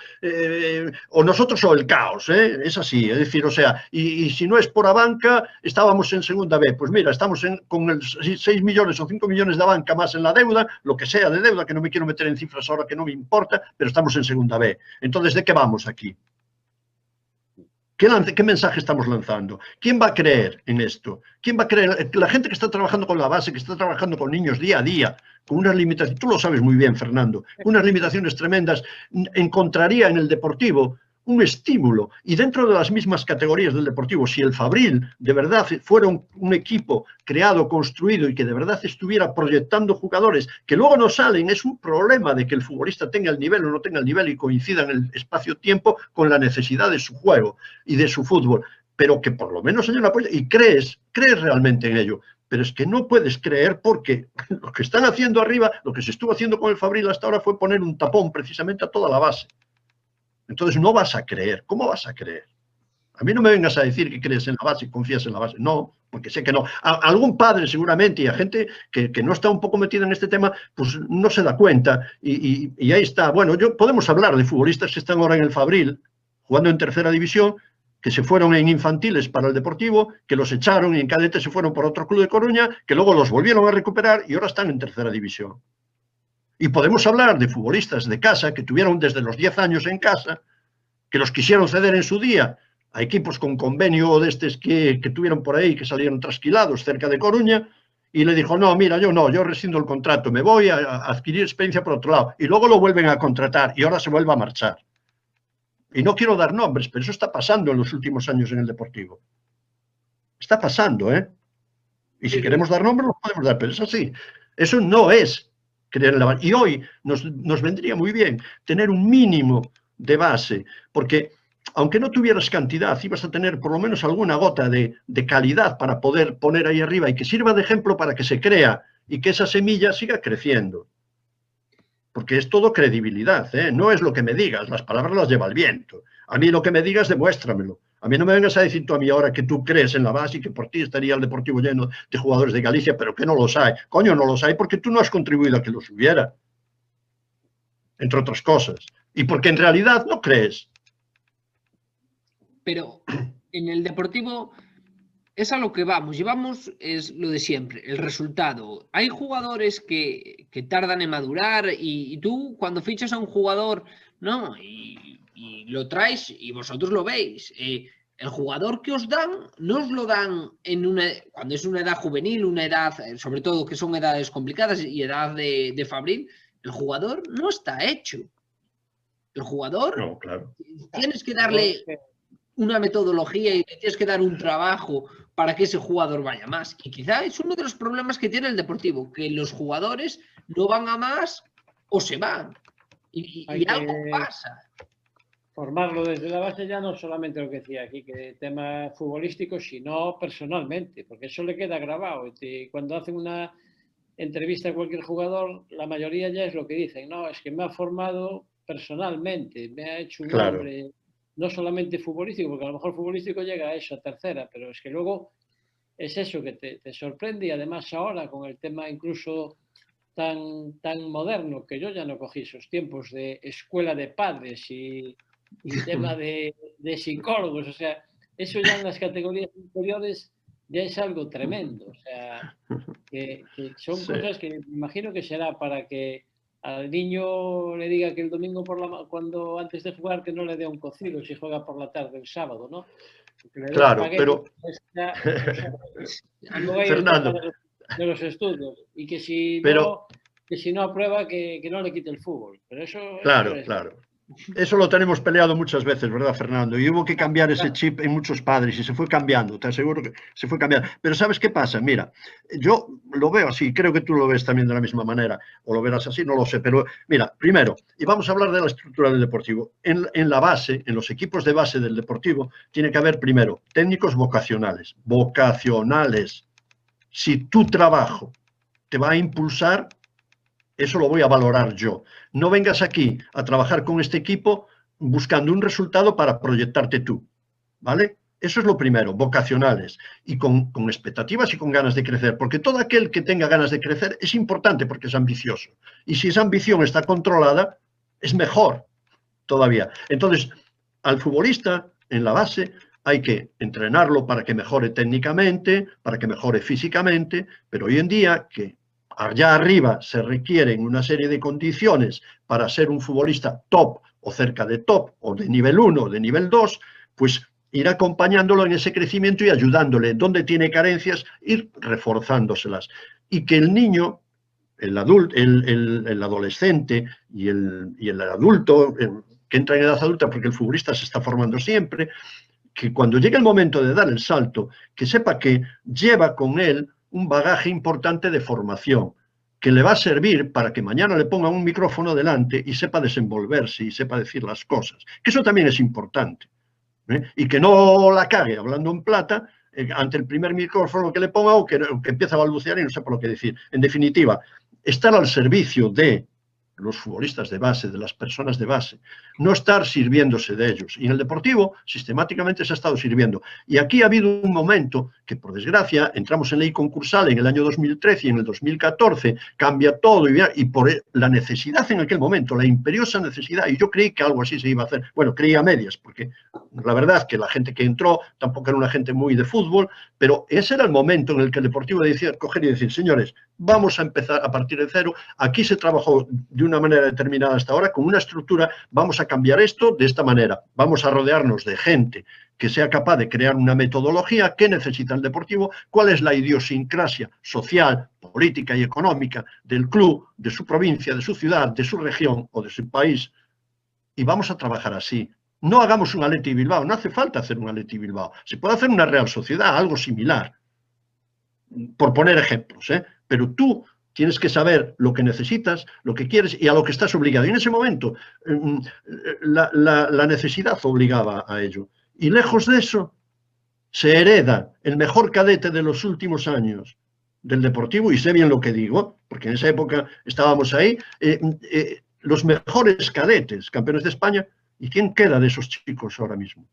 o nosotros o el caos, es así. Es decir, o sea, y si no es por Abanca, estábamos en segunda B. Pues mira, estamos con 6 millones o 5 millones de Abanca más en la deuda, lo que sea de deuda, que no me quiero meter en cifras ahora que no me importa, pero estamos en segunda B. Entonces, ¿de qué vamos aquí? ¿Qué mensaje estamos lanzando? ¿Quién va a creer en esto? ¿Quién va a creer? La gente que está trabajando con la base, que está trabajando con niños día a día, con unas limitaciones, tú lo sabes muy bien, Fernando, unas limitaciones tremendas, encontraría en el Deportivo un estímulo. Y dentro de las mismas categorías del Deportivo, si el Fabril de verdad fuera un equipo creado, construido y que de verdad estuviera proyectando jugadores que luego no salen, es un problema de que el futbolista tenga el nivel o no tenga el nivel y coincida en el espacio-tiempo con la necesidad de su juego y de su fútbol, pero que por lo menos haya un apoyo y crees realmente en ello. Pero es que no puedes creer porque lo que están haciendo arriba, lo que se estuvo haciendo con el Fabril hasta ahora fue poner un tapón precisamente a toda la base. Entonces no vas a creer. ¿Cómo vas a creer? A mí no me vengas a decir que crees en la base y confías en la base. No, porque sé que no. Algún padre seguramente y a gente que no está un poco metida en este tema, pues no se da cuenta. Y ahí está. Bueno, podemos hablar de futbolistas que están ahora en el Fabril, jugando en tercera división, que se fueron en infantiles para el Deportivo, que los echaron y en cadete se fueron por otro club de Coruña, que luego los volvieron a recuperar y ahora están en tercera división. Y podemos hablar de futbolistas de casa que tuvieron desde los 10 años en casa, que los quisieron ceder en su día a equipos con convenio de estos que tuvieron por ahí, que salieron trasquilados cerca de Coruña, y le dijo, no, mira, yo rescindo el contrato, me voy a adquirir experiencia por otro lado. Y luego lo vuelven a contratar y ahora se vuelve a marchar. Y no quiero dar nombres, pero eso está pasando en los últimos años en el Deportivo. Está pasando, ¿eh? Y si queremos dar nombres, los podemos dar, pero es así. Eso no es creer en la base. Y hoy nos vendría muy bien tener un mínimo de base, porque aunque no tuvieras cantidad, ibas a tener por lo menos alguna gota de calidad para poder poner ahí arriba y que sirva de ejemplo para que se crea y que esa semilla siga creciendo. Porque es todo credibilidad, ¿eh? No es lo que me digas, las palabras las lleva el viento. A mí lo que me digas, demuéstramelo. A mí no me vengas a decir tú a mí ahora que tú crees en la base y que por ti estaría el Deportivo lleno de jugadores de Galicia, pero que no los hay. Coño, no los hay porque tú no has contribuido a que los hubiera. Entre otras cosas. Y porque en realidad no crees. Pero en el Deportivo es a lo que vamos. Llevamos es lo de siempre, el resultado. Hay jugadores que tardan en madurar y tú cuando fichas a un jugador, ¿no? Y lo traes y vosotros lo veis. El jugador que os dan, no os lo dan cuando es una edad juvenil, una edad, sobre todo que son edades complicadas y edad de Fabril, el jugador no está hecho. El jugador, no, claro, tienes que darle una metodología y le tienes que dar un trabajo para que ese jugador vaya más. Y quizá es uno de los problemas que tiene el Deportivo, que los jugadores no van a más o se van. Y algo pasa. formarlo desde la base ya no solamente lo que decía aquí, que tema futbolístico, sino personalmente, porque eso le queda grabado. Y cuando hacen una entrevista a cualquier jugador, la mayoría ya es lo que dicen, no, es que me ha formado personalmente, me ha hecho un hombre, no solamente futbolístico, porque a lo mejor futbolístico llega a eso, a tercera, pero es que luego es eso que te sorprende, y además ahora con el tema incluso tan moderno, que yo ya no cogí esos tiempos de escuela de padres y tema de psicólogos, o sea, eso ya en las categorías inferiores ya es algo tremendo, o sea, que son cosas que me imagino que será para que al niño le diga que el domingo cuando antes de jugar que no le dé un cocido si juega por la tarde el sábado, ¿no? Claro, pero Fernando, de los estudios, y que si no aprueba que no le quite el fútbol, pero eso claro. Eso lo tenemos peleado muchas veces, ¿verdad, Fernando? Y hubo que cambiar ese chip en muchos padres y se fue cambiando, te aseguro que se fue cambiando. Pero ¿sabes qué pasa? Mira, yo lo veo así, creo que tú lo ves también de la misma manera, o lo verás así, no lo sé, pero mira, primero, y vamos a hablar de la estructura del Deportivo. En la base, en los equipos de base del Deportivo, tiene que haber primero técnicos vocacionales. Si tu trabajo te va a impulsar, eso lo voy a valorar yo. No vengas aquí a trabajar con este equipo buscando un resultado para proyectarte tú, ¿vale? Eso es lo primero, vocacionales, y con expectativas y con ganas de crecer, porque todo aquel que tenga ganas de crecer es importante porque es ambicioso. Y si esa ambición está controlada, es mejor todavía. Entonces, al futbolista, en la base, hay que entrenarlo para que mejore técnicamente, para que mejore físicamente, pero hoy en día que allá arriba se requieren una serie de condiciones para ser un futbolista top o cerca de top o de nivel 1 o de nivel 2, pues ir acompañándolo en ese crecimiento y ayudándole. Donde tiene carencias, ir reforzándoselas. Y que el niño, el adolescente y el adulto, que entra en edad adulta, porque el futbolista se está formando siempre, que cuando llegue el momento de dar el salto, que sepa que lleva con él un bagaje importante de formación que le va a servir para que mañana le pongan un micrófono delante y sepa desenvolverse y sepa decir las cosas, que eso también es importante, y que no la cague hablando en plata ante el primer micrófono que le ponga o que empieza a balbucear y no sepa lo que decir. En definitiva, estar al servicio de los futbolistas de base, de las personas de base, no estar sirviéndose de ellos. Y en el Deportivo sistemáticamente se ha estado sirviendo. Y aquí ha habido un momento que, por desgracia, entramos en ley concursal en el año 2013 y en el 2014, cambia todo y por la necesidad en aquel momento, la imperiosa necesidad, y yo creí que algo así se iba a hacer. Bueno, creí a medias, porque la verdad que la gente que entró tampoco era una gente muy de fútbol, pero ese era el momento en el que el Deportivo decía, coger y decir, señores, vamos a empezar a partir de cero, aquí se trabajó de una manera determinada hasta ahora, con una estructura, vamos a cambiar esto de esta manera, vamos a rodearnos de gente que sea capaz de crear una metodología que necesita el Deportivo, cuál es la idiosincrasia social, política y económica del club, de su provincia, de su ciudad, de su región o de su país, y vamos a trabajar así. No hagamos un Athletic Bilbao, no hace falta hacer un Athletic Bilbao, se puede hacer una Real Sociedad, algo similar, por poner ejemplos, pero tú tienes que saber lo que necesitas, lo que quieres y a lo que estás obligado. Y en ese momento la necesidad obligaba a ello. Y lejos de eso, se hereda el mejor cadete de los últimos años del Deportivo, y sé bien lo que digo, porque en esa época estábamos ahí, los mejores cadetes, campeones de España. ¿Y quién queda de esos chicos ahora mismo?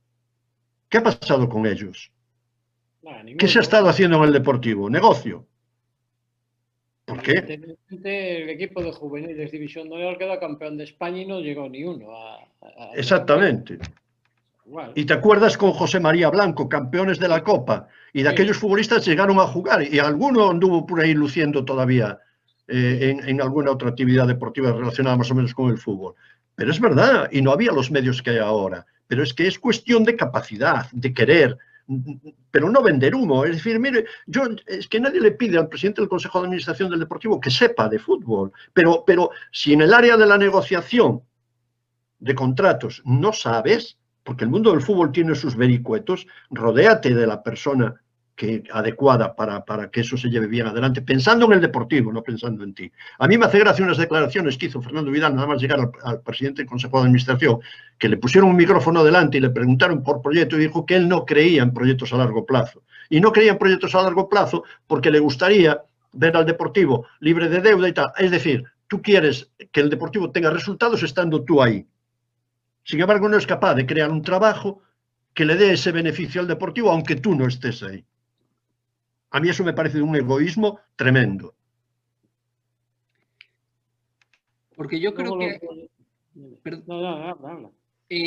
¿Qué ha pasado con ellos? ¿Qué se ha estado haciendo en el Deportivo? ¿Negocio? ¿Por qué? El equipo de juveniles División de Honor quedó campeón de España y no llegó ni uno Exactamente. Igual. Y te acuerdas con José María Blanco, campeones de la Copa, y de aquellos futbolistas llegaron a jugar, y alguno anduvo por ahí luciendo todavía en alguna otra actividad deportiva relacionada más o menos con el fútbol. Pero es verdad, y no había los medios que hay ahora. Pero es que es cuestión de capacidad, de querer, pero no vender humo. Es decir, mire, es que nadie le pide al presidente del Consejo de Administración del Deportivo que sepa de fútbol, pero si en el área de la negociación de contratos no sabes, porque el mundo del fútbol tiene sus vericuetos, rodéate de la persona adecuada para que eso se lleve bien adelante, pensando en el Deportivo, no pensando en ti. A mí me hace gracia unas declaraciones que hizo Fernando Vidal nada más llegar al presidente del Consejo de Administración, que le pusieron un micrófono delante y le preguntaron por proyecto y dijo que él no creía en proyectos a largo plazo. Y no creía en proyectos a largo plazo porque le gustaría ver al Deportivo libre de deuda y tal. Es decir, tú quieres que el Deportivo tenga resultados estando tú ahí. Sin embargo, no es capaz de crear un trabajo que le dé ese beneficio al Deportivo, aunque tú no estés ahí. A mí eso me parece de un egoísmo tremendo. Porque yo creo que...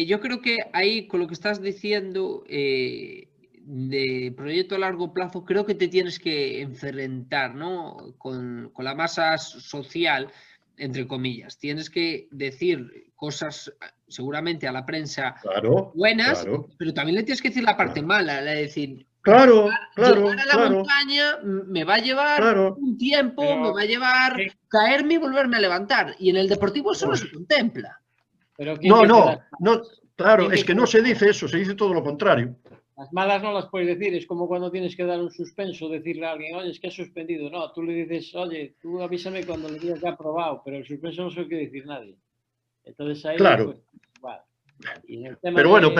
yo creo que ahí, con lo que estás diciendo de proyecto a largo plazo, creo que te tienes que enfrentar, ¿no? con la masa social, entre comillas. Tienes que decir cosas seguramente a la prensa buenas, pero también le tienes que decir la parte mala, es decir... Llegar a la montaña me va a llevar un tiempo, me va a llevar caerme y volverme a levantar. Y en el Deportivo eso no se contempla. No, claro, es que no se dice eso, se dice todo lo contrario. Las malas no las puedes decir, es como cuando tienes que dar un suspenso, decirle a alguien, oye, es que has suspendido. No, tú le dices, oye, tú avísame cuando le digas que ha aprobado, pero el suspenso no se lo quiere decir nadie. Entonces ahí... Claro. Pues, vale. Y en el tema pero bueno,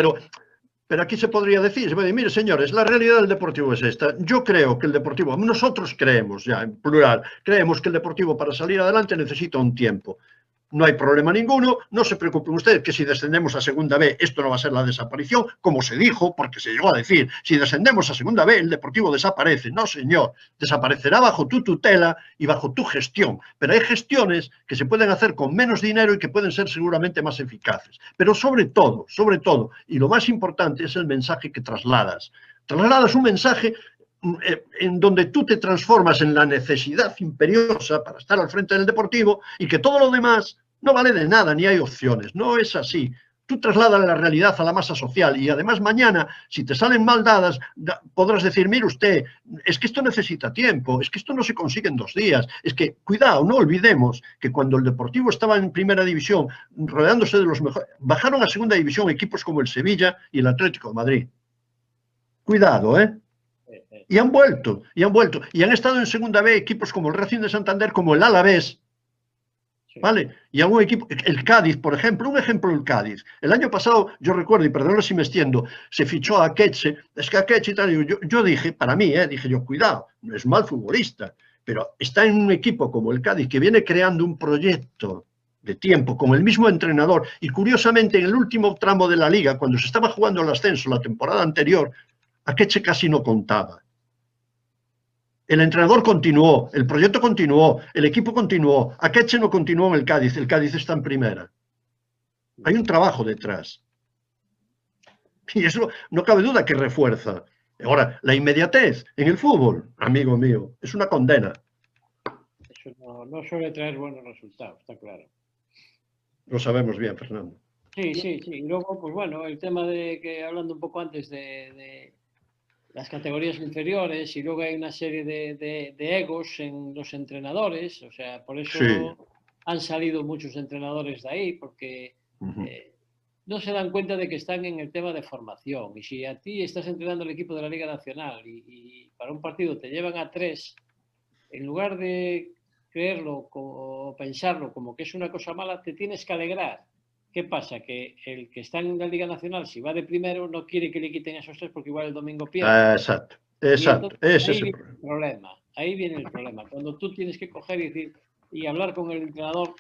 pero aquí se podría decir, mire señores, la realidad del Deportivo es esta. Yo creo que el Deportivo, nosotros creemos ya en plural, creemos que el Deportivo para salir adelante necesita un tiempo. No hay problema ninguno, no se preocupen ustedes que si descendemos a segunda B esto no va a ser la desaparición, como se dijo, porque se llegó a decir, si descendemos a segunda B el Deportivo desaparece. No señor, desaparecerá bajo tu tutela y bajo tu gestión, pero hay gestiones que se pueden hacer con menos dinero y que pueden ser seguramente más eficaces. Pero sobre todo, y lo más importante es el mensaje que trasladas. Trasladas un mensaje en donde tú te transformas en la necesidad imperiosa para estar al frente del Deportivo y que todo lo demás no vale de nada, ni hay opciones. No es así. Tú trasladas la realidad a la masa social y además mañana, si te salen mal dadas, podrás decir, mire usted, es que esto necesita tiempo, es que esto no se consigue en 2 días. Es que, cuidado, no olvidemos que cuando el Deportivo estaba en primera división, rodeándose de los mejores, bajaron a segunda división equipos como el Sevilla y el Atlético de Madrid. Cuidado, ¿eh? Y han vuelto. Y han estado en segunda B equipos como el Racing de Santander, como el Alavés, ¿vale? Y algún equipo, el Cádiz, por ejemplo, un ejemplo el Cádiz. El año pasado, yo recuerdo, y perdón si me extiendo, se fichó a Akeche, es que Akeche y tal, yo dije, para mí, dije yo, cuidado, no es mal futbolista, pero está en un equipo como el Cádiz, que viene creando un proyecto de tiempo, con el mismo entrenador, y curiosamente en el último tramo de la Liga, cuando se estaba jugando el ascenso la temporada anterior, Akeche casi no contaba. El entrenador continuó, el proyecto continuó, el equipo continuó. Akeche no continuó en el Cádiz está en primera. Hay un trabajo detrás. Y eso no cabe duda que refuerza. Ahora, la inmediatez en el fútbol, amigo mío, es una condena. Eso no suele traer buenos resultados, está claro. Lo sabemos bien, Fernando. Sí. Y luego, pues bueno, el tema de que, hablando un poco antes de las categorías inferiores, y luego hay una serie de egos en los entrenadores, o sea, por eso han salido muchos entrenadores de ahí, porque no se dan cuenta de que están en el tema de formación. Y si a ti estás entrenando el equipo de la Liga Nacional y para un partido te llevan a 3, en lugar de creerlo o pensarlo como que es una cosa mala, te tienes que alegrar. ¿Qué pasa? Que el que está en la Liga Nacional, si va de primero, no quiere que le quiten esos 3 porque igual el domingo pierde. Exacto. Ese es el problema. Ahí viene el problema. Cuando tú tienes que coger y hablar con el entrenador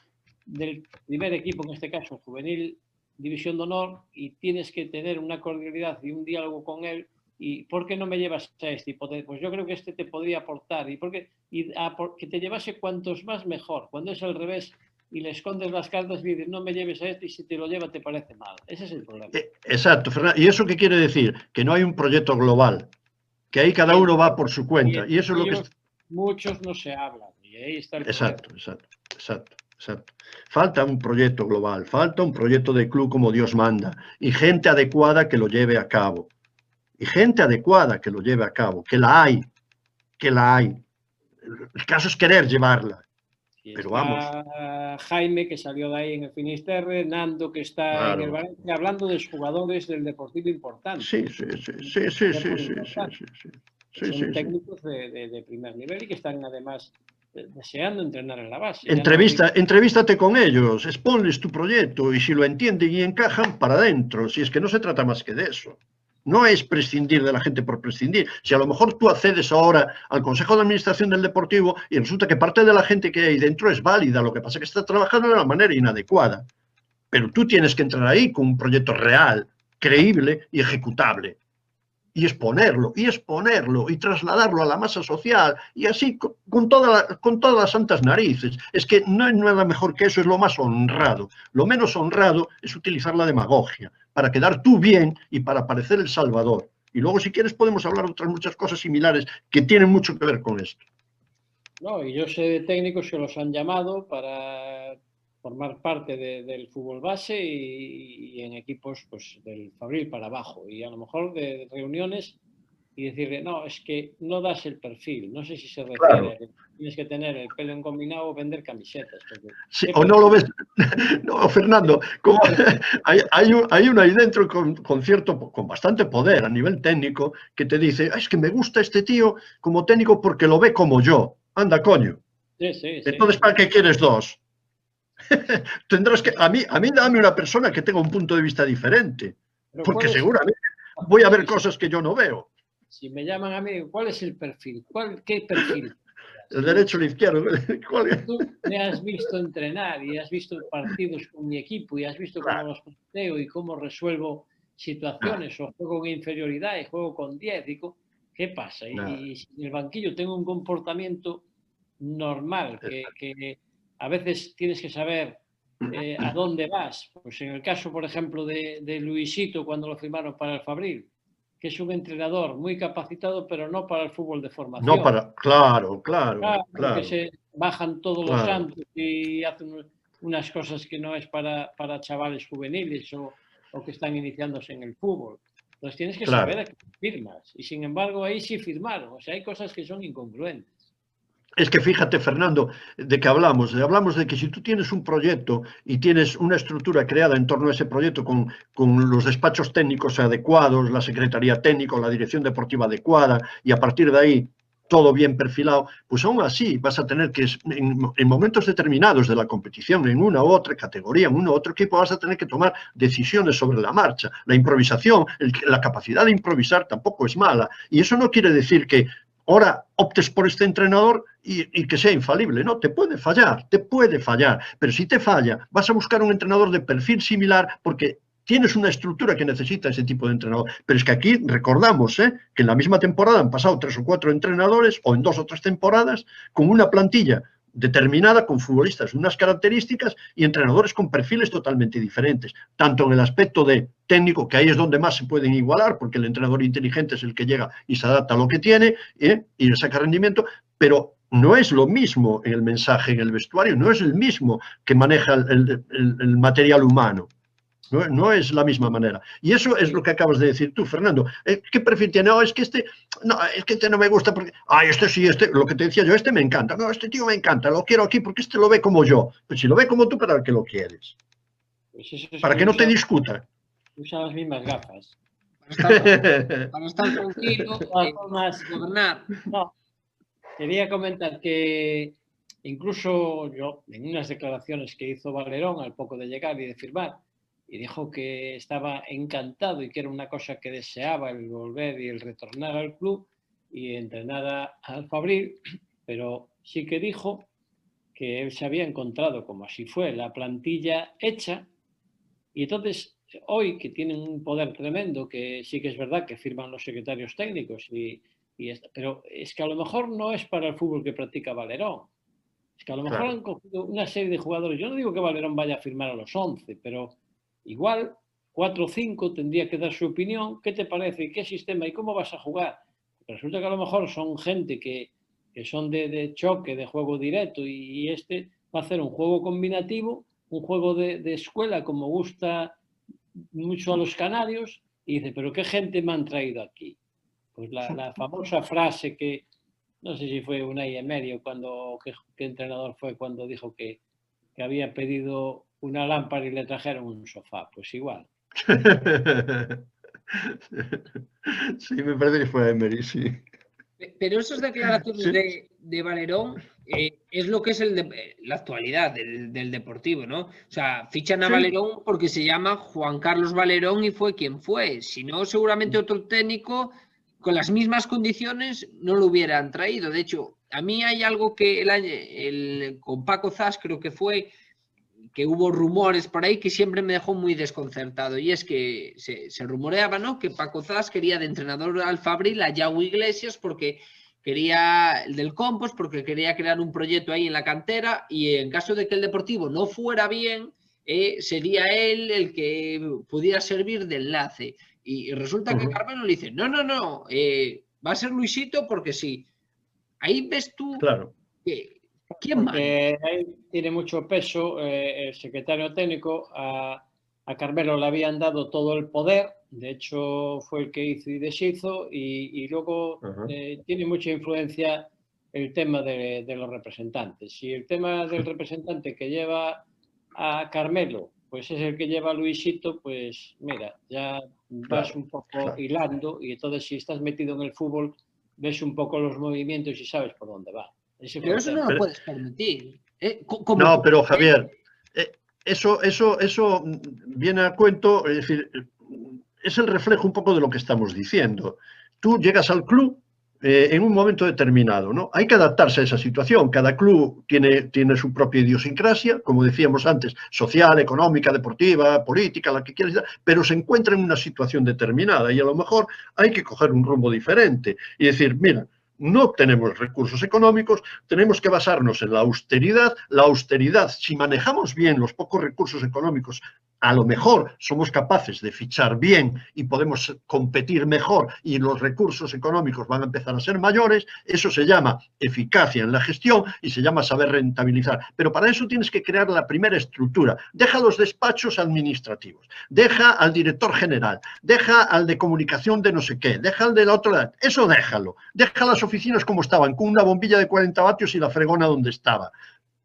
del primer equipo, en este caso juvenil, división de honor, y tienes que tener una cordialidad y un diálogo con él. ¿Y por qué no me llevas a este? Pues yo creo que este te podría aportar. Que te llevase cuantos más mejor. Cuando es al revés y le escondes las cartas y dices, no me lleves a este, y si te lo lleva te parece mal. Ese es el problema. Exacto, Fernando. ¿Y eso qué quiere decir? Que no hay un proyecto global, que ahí cada uno va por su cuenta. Y eso es lo que... Muchos no se hablan, y ahí está el problema. Exacto. Falta un proyecto global, falta un proyecto de club como Dios manda, y gente adecuada que lo lleve a cabo. Que la hay. El caso es querer llevarla. Pero vamos. Jaime, que salió de ahí en el Finisterre, Nando, que está en el Valencia, hablando de jugadores del Deportivo importante. Sí. son técnicos de primer nivel y que están además deseando entrenar en la base. Entrevístate con ellos, exponles tu proyecto y si lo entienden y encajan, para adentro. Si es que no se trata más que de eso. No es prescindir de la gente por prescindir. Si a lo mejor tú accedes ahora al Consejo de Administración del Deportivo y resulta que parte de la gente que hay dentro es válida, lo que pasa es que está trabajando de una manera inadecuada. Pero tú tienes que entrar ahí con un proyecto real, creíble y ejecutable. Y exponerlo, y trasladarlo a la masa social, y así con todas las santas narices. Es que no hay nada mejor que eso, es lo más honrado. Lo menos honrado es utilizar la demagogia, para quedar tú bien y para parecer el salvador. Y luego, si quieres, podemos hablar de otras muchas cosas similares que tienen mucho que ver con esto. No, y yo sé de técnicos que los han llamado para formar parte del fútbol base y en equipos pues del Fabril para abajo, y a lo mejor de reuniones y decirle, no, es que no das el perfil, no sé si se refiere a que tienes que tener el pelo engominado o vender camisetas. Sí, o no lo ves. No, Fernando, como hay uno ahí dentro con bastante poder a nivel técnico que te dice, es que me gusta este tío como técnico porque lo ve como yo. Anda, coño. Sí. Entonces, ¿para qué quieres dos? Tendrás que, a mí dame una persona que tenga un punto de vista diferente, porque seguramente voy a ver cosas que yo no veo. Si me llaman a mí, ¿cuál es el perfil? ¿Qué perfil? El derecho o el izquierdo. Tú me has visto entrenar y has visto partidos con mi equipo y has visto cómo los planteo y cómo resuelvo situaciones, o juego en inferioridad y juego con 10. ¿Qué pasa? Y si en el banquillo tengo un comportamiento normal, que a veces tienes que saber a dónde vas. Pues en el caso, por ejemplo, de Luisito, cuando lo firmaron para el Fabril, que es un entrenador muy capacitado, pero no para el fútbol de formación. No para, claro. Que se bajan todos los santos y hacen unas cosas que no es para chavales juveniles o que están iniciándose en el fútbol. Entonces tienes que saber a qué firmas. Y sin embargo, ahí sí firmaron. O sea, hay cosas que son incongruentes. Es que fíjate, Fernando, de que hablamos de que si tú tienes un proyecto y tienes una estructura creada en torno a ese proyecto con los despachos técnicos adecuados, la secretaría técnica, la dirección deportiva adecuada, y a partir de ahí todo bien perfilado, pues aún así vas a tener que, en momentos determinados de la competición, en una u otra categoría, en uno u otro equipo, vas a tener que tomar decisiones sobre la marcha. La improvisación, la capacidad de improvisar tampoco es mala, y eso no quiere decir que ahora optes por este entrenador y que sea infalible. No, te puede fallar, pero si te falla, vas a buscar un entrenador de perfil similar porque tienes una estructura que necesita ese tipo de entrenador. Pero es que aquí recordamos que en la misma temporada han pasado 3 o 4 entrenadores, o en 2 o 3 temporadas, con una plantilla determinada, con futbolistas de unas características y entrenadores con perfiles totalmente diferentes, tanto en el aspecto de técnico, que ahí es donde más se pueden igualar, porque el entrenador inteligente es el que llega y se adapta a lo que tiene y le saca rendimiento, pero no es lo mismo en el mensaje, en el vestuario, no es el mismo que maneja el material humano. No es la misma manera. Y eso es lo que acabas de decir tú, Fernando. ¿Qué perfil tiene? No, es que este no me gusta porque... este sí, lo que te decía yo, este me encanta. No, este tío me encanta, lo quiero aquí porque este lo ve como yo. Pues si lo ve como tú, ¿para qué lo quieres? Pues eso es para que no te discuta. Usa las mismas gafas. Para estar tranquilo y gobernar. No, quería comentar que incluso yo, en unas declaraciones que hizo Valerón al poco de llegar y de firmar, y dijo que estaba encantado y que era una cosa que deseaba el volver y el retornar al club y entrenar al Fabril, pero sí que dijo que él se había encontrado, como así fue, la plantilla hecha, y entonces hoy que tienen un poder tremendo, que sí que es verdad que firman los secretarios técnicos, pero es que a lo mejor no es para el fútbol que practica Valerón. Es que a lo mejor han cogido una serie de jugadores. Yo no digo que Valerón vaya a firmar a los 11, pero igual 4 o 5 tendría que dar su opinión. ¿Qué te parece? ¿Qué sistema? ¿Y cómo vas a jugar? Porque resulta que a lo mejor son gente que son de choque, de juego directo, y este va a hacer un juego combinativo, un juego de escuela, como gusta mucho a los canarios, y dice, ¿pero qué gente me han traído aquí? Pues la famosa frase que, no sé si fue Unai Emery o qué entrenador fue cuando dijo que había pedido una lámpara y le trajeron un sofá, pues igual. Sí, me parece que fue Emery, sí. Pero esas declaraciones Sí. de Valerón es lo que es la actualidad del Deportivo, ¿no? O sea, fichan a Sí. Valerón porque se llama Juan Carlos Valerón y fue quien fue. Si no, seguramente otro técnico con las mismas condiciones no lo hubieran traído. De hecho, a mí hay algo que con Paco Zas creo que fue, que hubo rumores por ahí que siempre me dejó muy desconcertado, y es que se rumoreaba, ¿no?, que Paco Zas quería de entrenador al Fabril a Yao Iglesias porque quería el del Compost, porque quería crear un proyecto ahí en la cantera, y en caso de que el Deportivo no fuera bien, sería él el que pudiera servir de enlace. Y resulta que Carmelo le dice, no, va a ser Luisito porque sí. Ahí ves tú Claro. que ¿quién manda? Porque ahí tiene mucho peso el secretario técnico. A Carmelo le habían dado todo el poder, de hecho fue el que hizo y deshizo, y luego tiene mucha influencia el tema de los representantes. Si el tema del representante que lleva a Carmelo pues es el que lleva a Luisito, pues mira, ya vas un poco hilando, y entonces si estás metido en el fútbol ves un poco los movimientos y sabes por dónde va. Pero eso no lo puedes permitir. No, pero Javier, eso viene a cuento, es decir, es el reflejo un poco de lo que estamos diciendo. Tú llegas al club en un momento determinado, ¿no? Hay que adaptarse a esa situación. Cada club tiene su propia idiosincrasia, como decíamos antes, social, económica, deportiva, política, la que quieras, pero se encuentra en una situación determinada y a lo mejor hay que coger un rumbo diferente y decir, mira, no tenemos recursos económicos, tenemos que basarnos en la austeridad. La austeridad, si manejamos bien los pocos recursos económicos, a lo mejor somos capaces de fichar bien y podemos competir mejor y los recursos económicos van a empezar a ser mayores. Eso se llama eficacia en la gestión y se llama saber rentabilizar. Pero para eso tienes que crear la primera estructura. Deja los despachos administrativos, deja al director general, deja al de comunicación de no sé qué, deja al de la otra, eso déjalo. Deja las oficinas como estaban, con una bombilla de 40 vatios y la fregona donde estaba.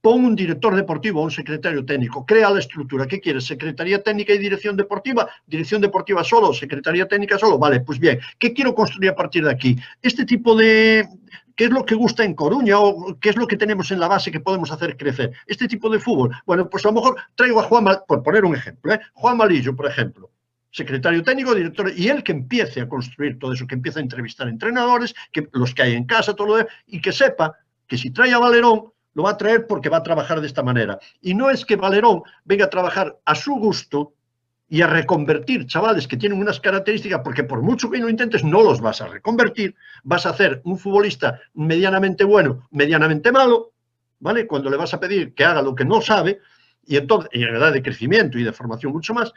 Pon un director deportivo o un secretario técnico, crea la estructura. ¿Qué quieres? ¿Secretaría técnica y dirección deportiva? ¿Dirección deportiva solo? ¿Secretaría técnica solo? Vale, pues bien, ¿qué quiero construir a partir de aquí? Este tipo de... ¿Qué es lo que gusta en Coruña o qué es lo que tenemos en la base que podemos hacer crecer? Este tipo de fútbol. Bueno, pues a lo mejor traigo a Juan, por poner un ejemplo, Juan Malillo, por ejemplo, secretario técnico, director, y él que empiece a construir todo eso, que empiece a entrevistar entrenadores, que los que hay en casa, todo lo demás, y que sepa que si trae a Valerón, lo va a traer porque va a trabajar de esta manera. Y no es que Valerón venga a trabajar a su gusto y a reconvertir chavales que tienen unas características, porque por mucho que lo intentes, no los vas a reconvertir. Vas a hacer un futbolista medianamente bueno, medianamente malo, ¿vale? Cuando le vas a pedir que haga lo que no sabe, y entonces, y en edad de crecimiento y de formación mucho más,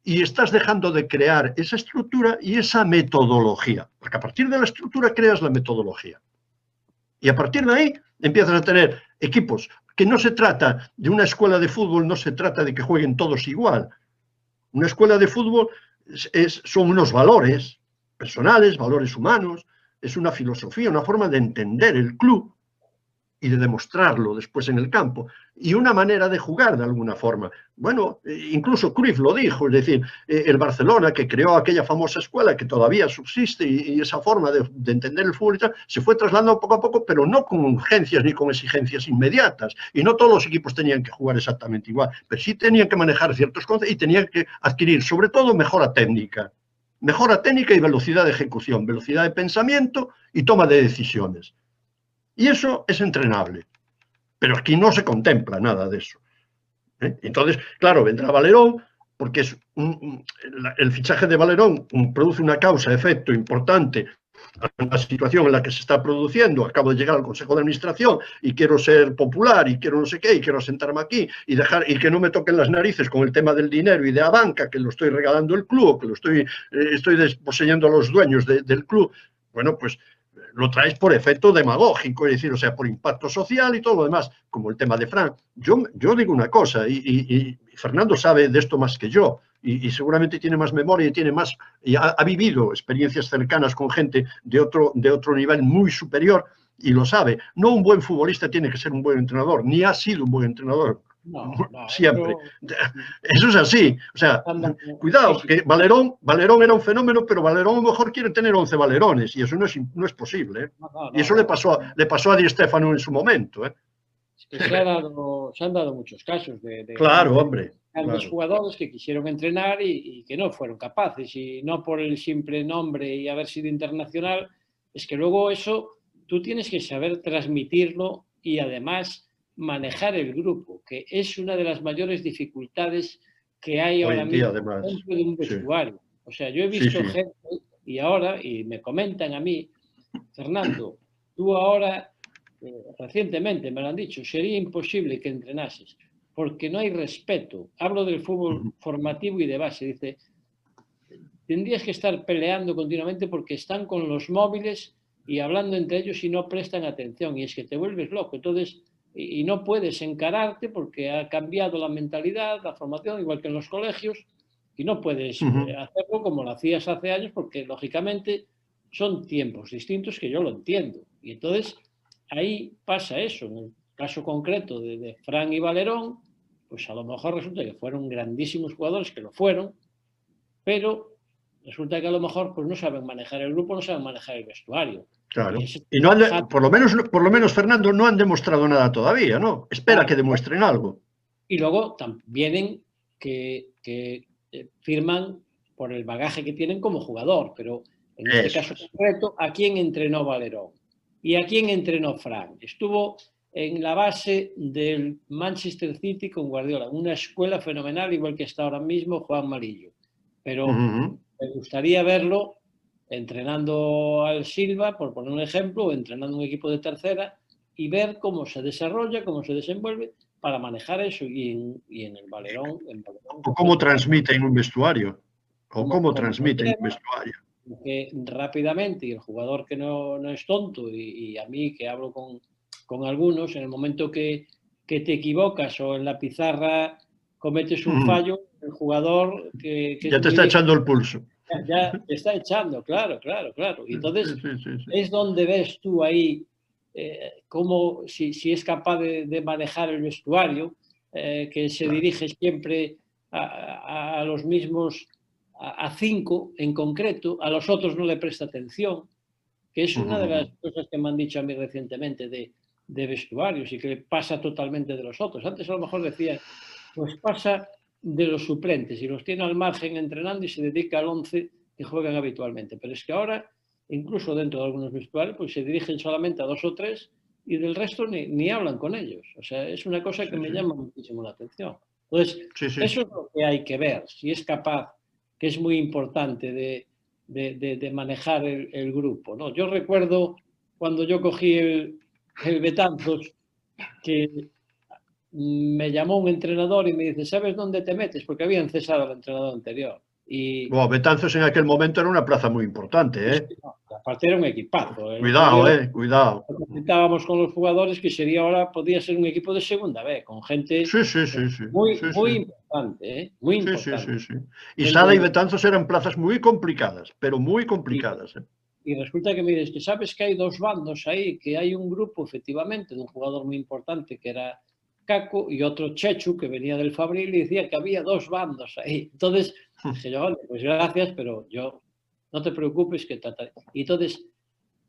y estás dejando de crear esa estructura y esa metodología. Porque a partir de la estructura creas la metodología. Y a partir de ahí empiezas a tener equipos, que no se trata de una escuela de fútbol, no se trata de que jueguen todos igual. Una escuela de fútbol son unos valores personales, valores humanos, es una filosofía, una forma de entender el club y de demostrarlo después en el campo, y una manera de jugar de alguna forma. Bueno, incluso Cruyff lo dijo, es decir, el Barcelona, que creó aquella famosa escuela que todavía subsiste, y esa forma de entender el fútbol y tal, se fue trasladando poco a poco, pero no con urgencias ni con exigencias inmediatas, y no todos los equipos tenían que jugar exactamente igual, pero sí tenían que manejar ciertos conceptos y tenían que adquirir, sobre todo, mejora técnica y velocidad de ejecución, velocidad de pensamiento y toma de decisiones. Y eso es entrenable, pero aquí no se contempla nada de eso. Entonces, claro, vendrá Valerón, porque es el fichaje de Valerón produce una causa-efecto importante a la situación en la que se está produciendo. Acabo de llegar al Consejo de Administración y quiero ser popular y quiero no sé qué y quiero sentarme aquí y que no me toquen las narices con el tema del dinero y de la banca, que lo estoy regalando el club, que lo estoy poseyendo a los dueños del club. Bueno, pues lo traes por efecto demagógico, es decir, o sea, por impacto social y todo lo demás, como el tema de Fran. Yo digo una cosa, y Fernando sabe de esto más que yo, y seguramente tiene más memoria y ha vivido experiencias cercanas con gente de otro nivel muy superior, y lo sabe. No un buen futbolista tiene que ser un buen entrenador, ni ha sido un buen entrenador. No, no, Siempre. Eso es así. O sea, cuidado, que Valerón era un fenómeno, pero Valerón a lo mejor quiere tener 11 Valerones, y eso no es posible. Y eso le pasó a Di Stéfano en su momento. Es que se han dado muchos casos claro, hombre. Grandes Claro. jugadores que quisieron entrenar y que no fueron capaces, y no por el simple nombre y haber sido internacional, es que luego eso tú tienes que saber transmitirlo y además manejar el grupo, que es una de las mayores dificultades que hay ahora mismo dentro de un vestuario. Sí. O sea, yo he visto gente y me comentan a mí, Fernando, tú ahora, recientemente me lo han dicho, sería imposible que entrenases, porque no hay respeto. Hablo del fútbol formativo y de base. Dice, tendrías que estar peleando continuamente porque están con los móviles y hablando entre ellos y no prestan atención. Y es que te vuelves loco. Entonces, y no puedes encararte porque ha cambiado la mentalidad, la formación, igual que en los colegios, y no puedes hacerlo como lo hacías hace años porque, lógicamente, son tiempos distintos, que yo lo entiendo. Y entonces, ahí pasa eso. En el caso concreto de Fran y Valerón, pues a lo mejor resulta que fueron grandísimos jugadores, que lo fueron, pero resulta que a lo mejor pues no saben manejar el grupo, no saben manejar el vestuario. Claro. Y no por lo menos, Fernando, no han demostrado nada todavía, ¿no? Espera que demuestren algo. Y luego vienen que firman por el bagaje que tienen como jugador, pero en este caso concreto, ¿a quién entrenó Valerón? ¿Y a quién entrenó Fran? Estuvo en la base del Manchester City con Guardiola, una escuela fenomenal, igual que está ahora mismo Juan Marillo. Pero me gustaría verlo entrenando al Silva, por poner un ejemplo, o entrenando un equipo de tercera, y ver cómo se desarrolla, cómo se desenvuelve para manejar eso. Y en el Valerón... O cómo transmite en un vestuario. O cómo transmite en un vestuario. Que rápidamente, y el jugador que no es tonto, y a mí que hablo con algunos, en el momento que te equivocas o en la pizarra cometes un fallo, el jugador que ya te está echando el pulso. Ya te está echando, claro. Y entonces es donde ves tú ahí cómo, si es capaz de manejar el vestuario, que se dirige siempre a los mismos, a 5 en concreto, a los otros no le presta atención, que es una de las cosas que me han dicho a mí recientemente de vestuarios y que pasa totalmente de los otros. Antes a lo mejor decía, pues pasa de los suplentes y los tiene al margen entrenando y se dedica al 11 que juegan habitualmente. Pero es que ahora, incluso dentro de algunos vestuarios, pues se dirigen solamente a 2 o 3 y del resto ni hablan con ellos. O sea, es una cosa que me llama muchísimo la atención. Entonces, eso es lo que hay que ver, si es capaz, que es muy importante, de manejar el grupo, ¿no? Yo recuerdo cuando yo cogí el Betanzos, que me llamó un entrenador y me dice, ¿sabes dónde te metes? Porque habían cesado al entrenador anterior. Y Betanzos en aquel momento era una plaza muy importante, ¿eh? Aparte era un equipazo. Cuidado. Comentábamos con los jugadores que sería ahora, podía ser un equipo de segunda B, con gente muy importante, ¿eh? Muy importante. Sí. Y Sada y Betanzos eran plazas muy complicadas, pero muy complicadas, ¿eh? Y resulta que me dices que sabes que hay 2 bandos ahí, que hay un grupo efectivamente de un jugador muy importante que era Caco y otro Chechu que venía del Fabril y decía que había 2 bandos ahí. Entonces dije yo, vale, pues gracias, pero yo no te preocupes que trataré. Y entonces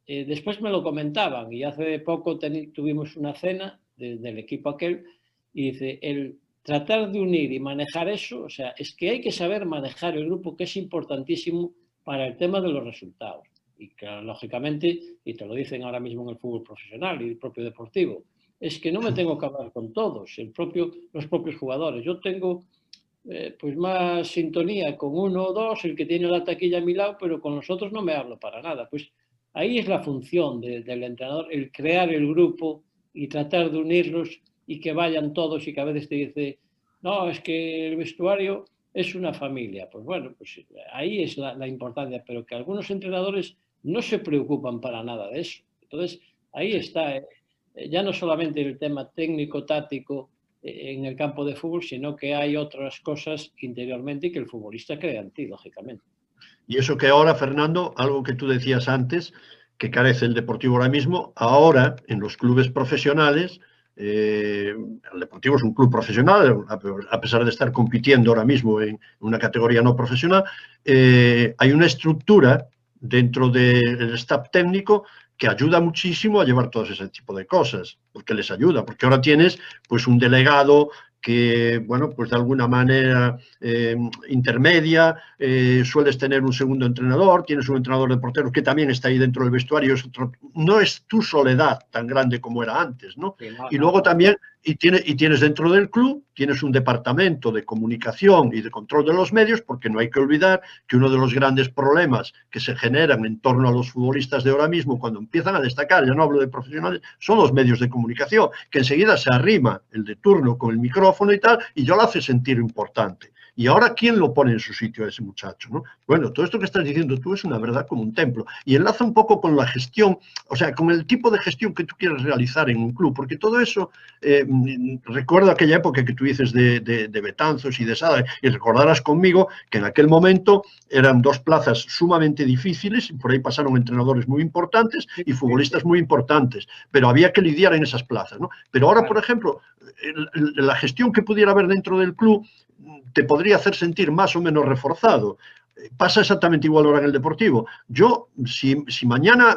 después me lo comentaban y hace poco tuvimos una cena del equipo aquel y dice, el tratar de unir y manejar eso, o sea, es que hay que saber manejar el grupo, que es importantísimo para el tema de los resultados. Y claro, lógicamente, y te lo dicen ahora mismo en el fútbol profesional y el propio deportivo, es que no me tengo que hablar con todos, los propios jugadores. Yo tengo pues más sintonía con 1 o 2, el que tiene la taquilla a mi lado, pero con los otros no me hablo para nada. Pues ahí es la función del entrenador, el crear el grupo y tratar de unirlos y que vayan todos, y que a veces te dice, no, es que el vestuario es una familia. Pues bueno, pues ahí es la importancia, pero que algunos entrenadores no se preocupan para nada de eso. Entonces, ahí está, ya no solamente el tema técnico-táctico en el campo de fútbol, sino que hay otras cosas interiormente que el futbolista crea en ti, lógicamente. Y eso que ahora, Fernando, algo que tú decías antes, que carece el Deportivo ahora mismo. Ahora, en los clubes profesionales, el Deportivo es un club profesional, a pesar de estar compitiendo ahora mismo en una categoría no profesional, hay una estructura dentro del staff técnico que ayuda muchísimo a llevar todo ese tipo de cosas, porque les ayuda, porque ahora tienes pues un delegado que, bueno, pues de alguna manera intermedia, sueles tener un segundo entrenador, tienes un entrenador de porteros que también está ahí dentro del vestuario, no es tu soledad tan grande como era antes, ¿no? Sí, no, y luego también, y tienes dentro del club, tienes un departamento de comunicación y de control de los medios, porque no hay que olvidar que uno de los grandes problemas que se generan en torno a los futbolistas de ahora mismo, cuando empiezan a destacar, ya no hablo de profesionales, son los medios de comunicación, que enseguida se arrima el de turno con el micrófono y tal, y ya lo hace sentir importante. Y ahora, ¿quién lo pone en su sitio a ese muchacho, ¿no? Bueno, todo esto que estás diciendo tú es una verdad como un templo. Y enlaza un poco con la gestión, o sea, con el tipo de gestión que tú quieres realizar en un club, porque todo eso, recuerdo aquella época que tú dices de Betanzos y de Sada, y recordarás conmigo que en aquel momento eran dos plazas sumamente difíciles, y por ahí pasaron entrenadores muy importantes y futbolistas muy importantes, pero había que lidiar en esas plazas, ¿no? Pero ahora, por ejemplo, la gestión que pudiera haber dentro del club te podría hacer sentir más o menos reforzado. Pasa exactamente igual ahora en el Deportivo. Yo, si mañana,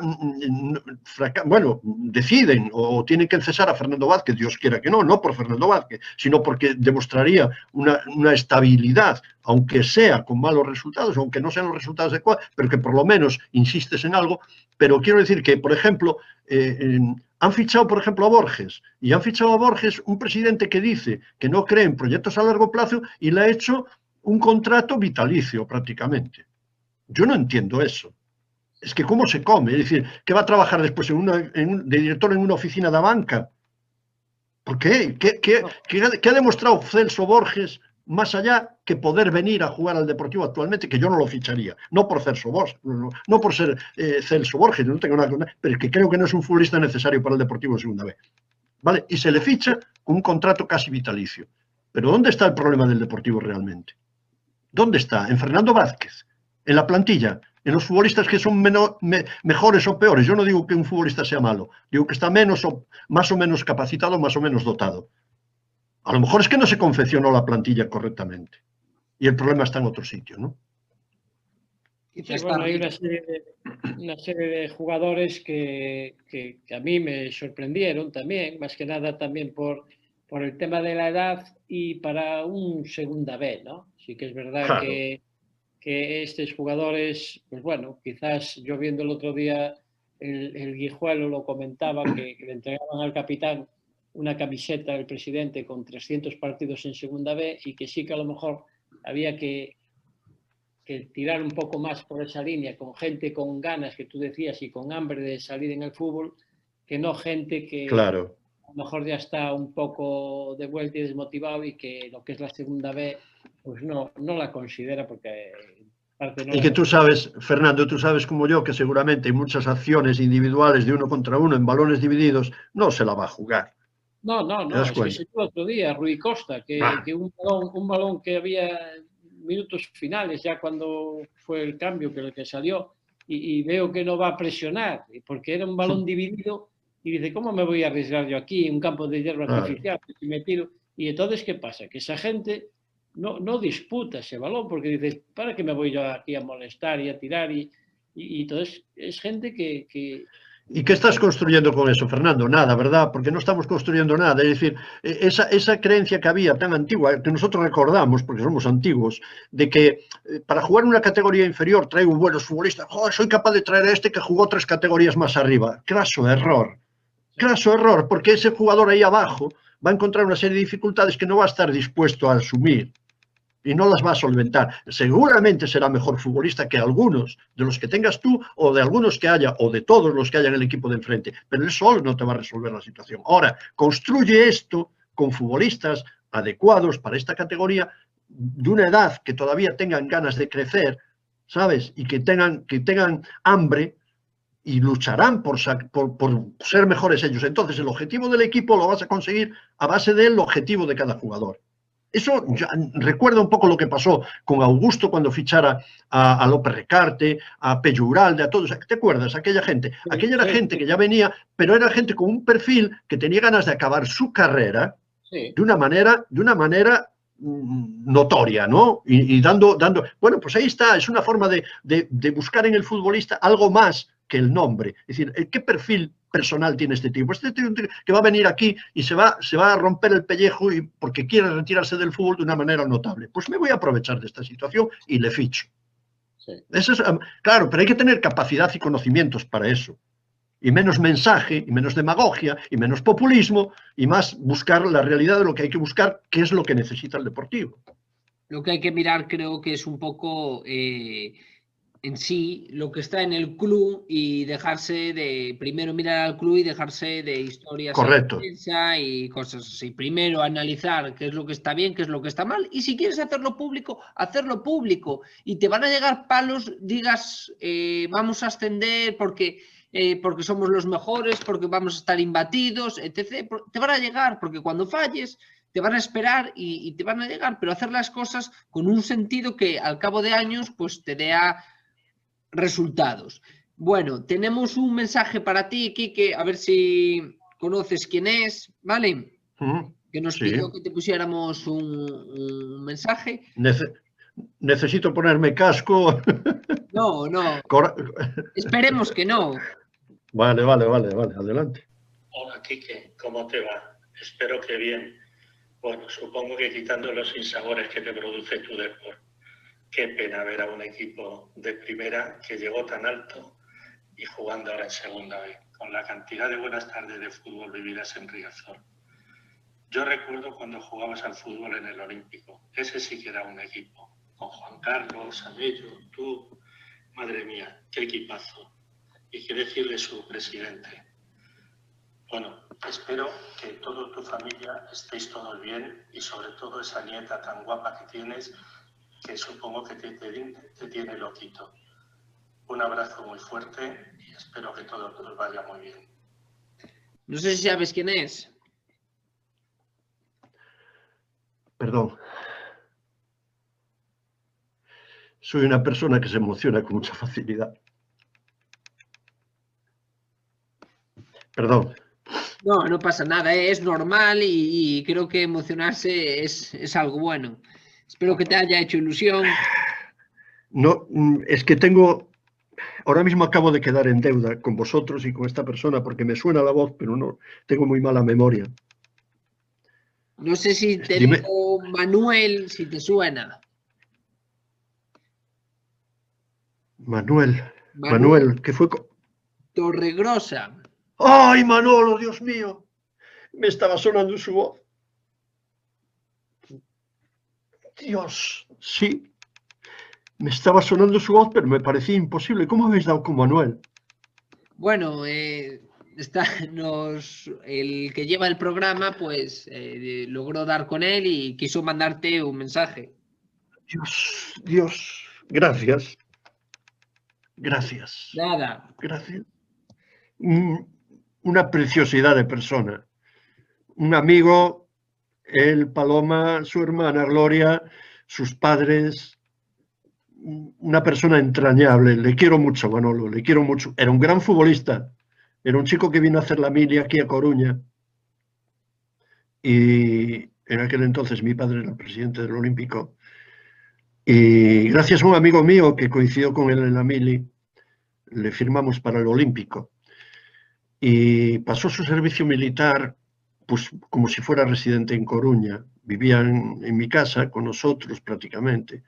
bueno, deciden o tienen que cesar a Fernando Vázquez, Dios quiera que no, no por Fernando Vázquez, sino porque demostraría una estabilidad, aunque sea con malos resultados, aunque no sean los resultados adecuados, pero que por lo menos insistes en algo. Pero quiero decir que, por ejemplo, han fichado, por ejemplo, a Borges, y han fichado a Borges un presidente que dice que no cree en proyectos a largo plazo y le ha hecho un contrato vitalicio prácticamente. Yo no entiendo eso. Es que ¿cómo se come? Es decir, ¿qué va a trabajar después de director en una oficina de banca? ¿Por qué? ¿Qué ha demostrado Celso Borges más allá que poder venir a jugar al Deportivo actualmente? Que yo no lo ficharía, no por Celso Borges, no por ser Celso Borges, no tengo nada que ver, pero que creo que no es un futbolista necesario para el Deportivo de segunda vez. ¿Vale? Y se le ficha con un contrato casi vitalicio. Pero ¿dónde está el problema del Deportivo realmente? ¿Dónde está? ¿En Fernando Vázquez? ¿En la plantilla? ¿En los futbolistas que son mejores o peores? Yo no digo que un futbolista sea malo, digo que está más o menos capacitado, más o menos dotado. A lo mejor es que no se confeccionó la plantilla correctamente y el problema está en otro sitio, ¿no? Sí, bueno, hay una serie de jugadores que a mí me sorprendieron también, más que nada también por el tema de la edad y para un segunda B, ¿no? Sí que es verdad, claro, que estos jugadores, pues bueno, quizás yo viendo el otro día el Guijuelo lo comentaba, que le entregaban al capitán una camiseta del presidente con 300 partidos en segunda B y que sí que a lo mejor había que tirar un poco más por esa línea, con gente con ganas, que tú decías, y con hambre de salir en el fútbol, que no gente que... Claro. A lo mejor ya está un poco de vuelta y desmotivado y que lo que es la segunda B pues no la considera porque parte no. Y que tú sabes, Fernando, tú sabes como yo que seguramente hay muchas acciones individuales de uno contra uno en balones divididos, no se la va a jugar. No, es que se hizo otro día Rui Costa, que un balón que había minutos finales ya cuando fue el cambio que salió y veo que no va a presionar porque era un balón dividido. Y dice, ¿cómo me voy a arriesgar yo aquí en un campo de hierba artificial? Si me tiro? Y entonces, ¿qué pasa? Que esa gente no disputa ese balón porque dice, ¿para qué me voy yo aquí a molestar y a tirar? Y entonces es gente que... ¿Y qué estás construyendo con eso, Fernando? Nada, ¿verdad? Porque no estamos construyendo nada. Es decir, esa creencia que había tan antigua, que nosotros recordamos, porque somos antiguos, de que para jugar en una categoría inferior traigo buenos futbolistas. ¡Oh, soy capaz de traer a este que jugó 3 categorías más arriba! ¡Craso error! Craso error, porque ese jugador ahí abajo va a encontrar una serie de dificultades que no va a estar dispuesto a asumir y no las va a solventar. Seguramente será mejor futbolista que algunos de los que tengas tú o de algunos que haya o de todos los que haya en el equipo de enfrente, pero él solo no te va a resolver la situación. Ahora, construye esto con futbolistas adecuados para esta categoría de una edad que todavía tengan ganas de crecer, ¿sabes? Y que tengan hambre y lucharán por ser mejores ellos. Entonces, el objetivo del equipo lo vas a conseguir a base del objetivo de cada jugador. Eso ya recuerda un poco lo que pasó con Augusto cuando fichara a López Recarte, a Pello Uralde, a todos. ¿Te acuerdas? Aquella gente. Sí, Aquella era sí, gente sí. que ya venía, pero era gente con un perfil que tenía ganas de acabar su carrera Sí. de una manera notoria, ¿no? Y dando, bueno, pues ahí está, es una forma de buscar en el futbolista algo más que el nombre. Es decir, ¿qué perfil personal tiene este tipo? Este tipo que va a venir aquí y se va a romper el pellejo porque quiere retirarse del fútbol de una manera notable. Pues me voy a aprovechar de esta situación y le ficho. Sí. Eso es, claro, pero hay que tener capacidad y conocimientos para eso. Y menos mensaje, y menos demagogia, y menos populismo, y más buscar la realidad de lo que hay que buscar, que es lo que necesita el Deportivo. Lo que hay que mirar creo que es un poco en sí lo que está en el club y dejarse de, primero mirar al club y dejarse de historias Correcto. y cosas así. Primero analizar qué es lo que está bien, qué es lo que está mal, y si quieres hacerlo público, hacerlo público. Y te van a llegar palos, digas, vamos a ascender porque somos los mejores, porque vamos a estar imbatidos, etc. Te van a llegar, porque cuando falles te van a esperar y te van a llegar, pero hacer las cosas con un sentido que al cabo de años pues te dé resultados. Bueno, tenemos un mensaje para ti, Quique, a ver si conoces quién es, ¿vale? Que nos pidió que te pusiéramos un mensaje. Necesito ponerme casco. No. Esperemos que no. Vale, adelante. Hola, Quique, ¿cómo te va? Espero que bien. Bueno, supongo que quitando los sinsabores que te produce tu deporte. Qué pena ver a un equipo de primera que llegó tan alto y jugando ahora en segunda vez, con la cantidad de buenas tardes de fútbol vividas en Riazor. Yo recuerdo cuando jugabas al fútbol en el Olímpico. Ese sí que era un equipo. Con Juan Carlos, Amello, tú. Madre mía, qué equipazo. Y qué decirle su presidente. Bueno, espero que toda tu familia estéis todos bien y sobre todo esa nieta tan guapa que tienes, que supongo que te tiene loquito. Un abrazo muy fuerte y espero que todo os vaya muy bien. No sé si sabes quién es. Perdón. Soy una persona que se emociona con mucha facilidad. Perdón. No pasa nada, es normal y creo que emocionarse es algo bueno. Espero que te haya hecho ilusión. No, es que ahora mismo acabo de quedar en deuda con vosotros y con esta persona porque me suena la voz, pero no, tengo muy mala memoria. No sé si te digo Manuel, si te suena. Manuel, ¿qué fue? Torregrosa. ¡Ay, Manolo, Dios mío! Me estaba sonando su voz. Dios, sí. Me estaba sonando su voz, pero me parecía imposible. ¿Cómo habéis dado con Manuel? Bueno, el que lleva el programa, pues logró dar con él y quiso mandarte un mensaje. Dios, gracias. Gracias. Nada. Gracias. Una preciosidad de persona. Un amigo, él, Paloma, su hermana Gloria, sus padres, una persona entrañable. Le quiero mucho, Manolo, le quiero mucho. Era un gran futbolista. Era un chico que vino a hacer la mili aquí a Coruña. Y en aquel entonces mi padre era el presidente del Olímpico. Y gracias a un amigo mío que coincidió con él en la mili, le firmamos para el Olímpico. Y pasó su servicio militar pues como si fuera residente en Coruña. Vivía en mi casa con nosotros prácticamente.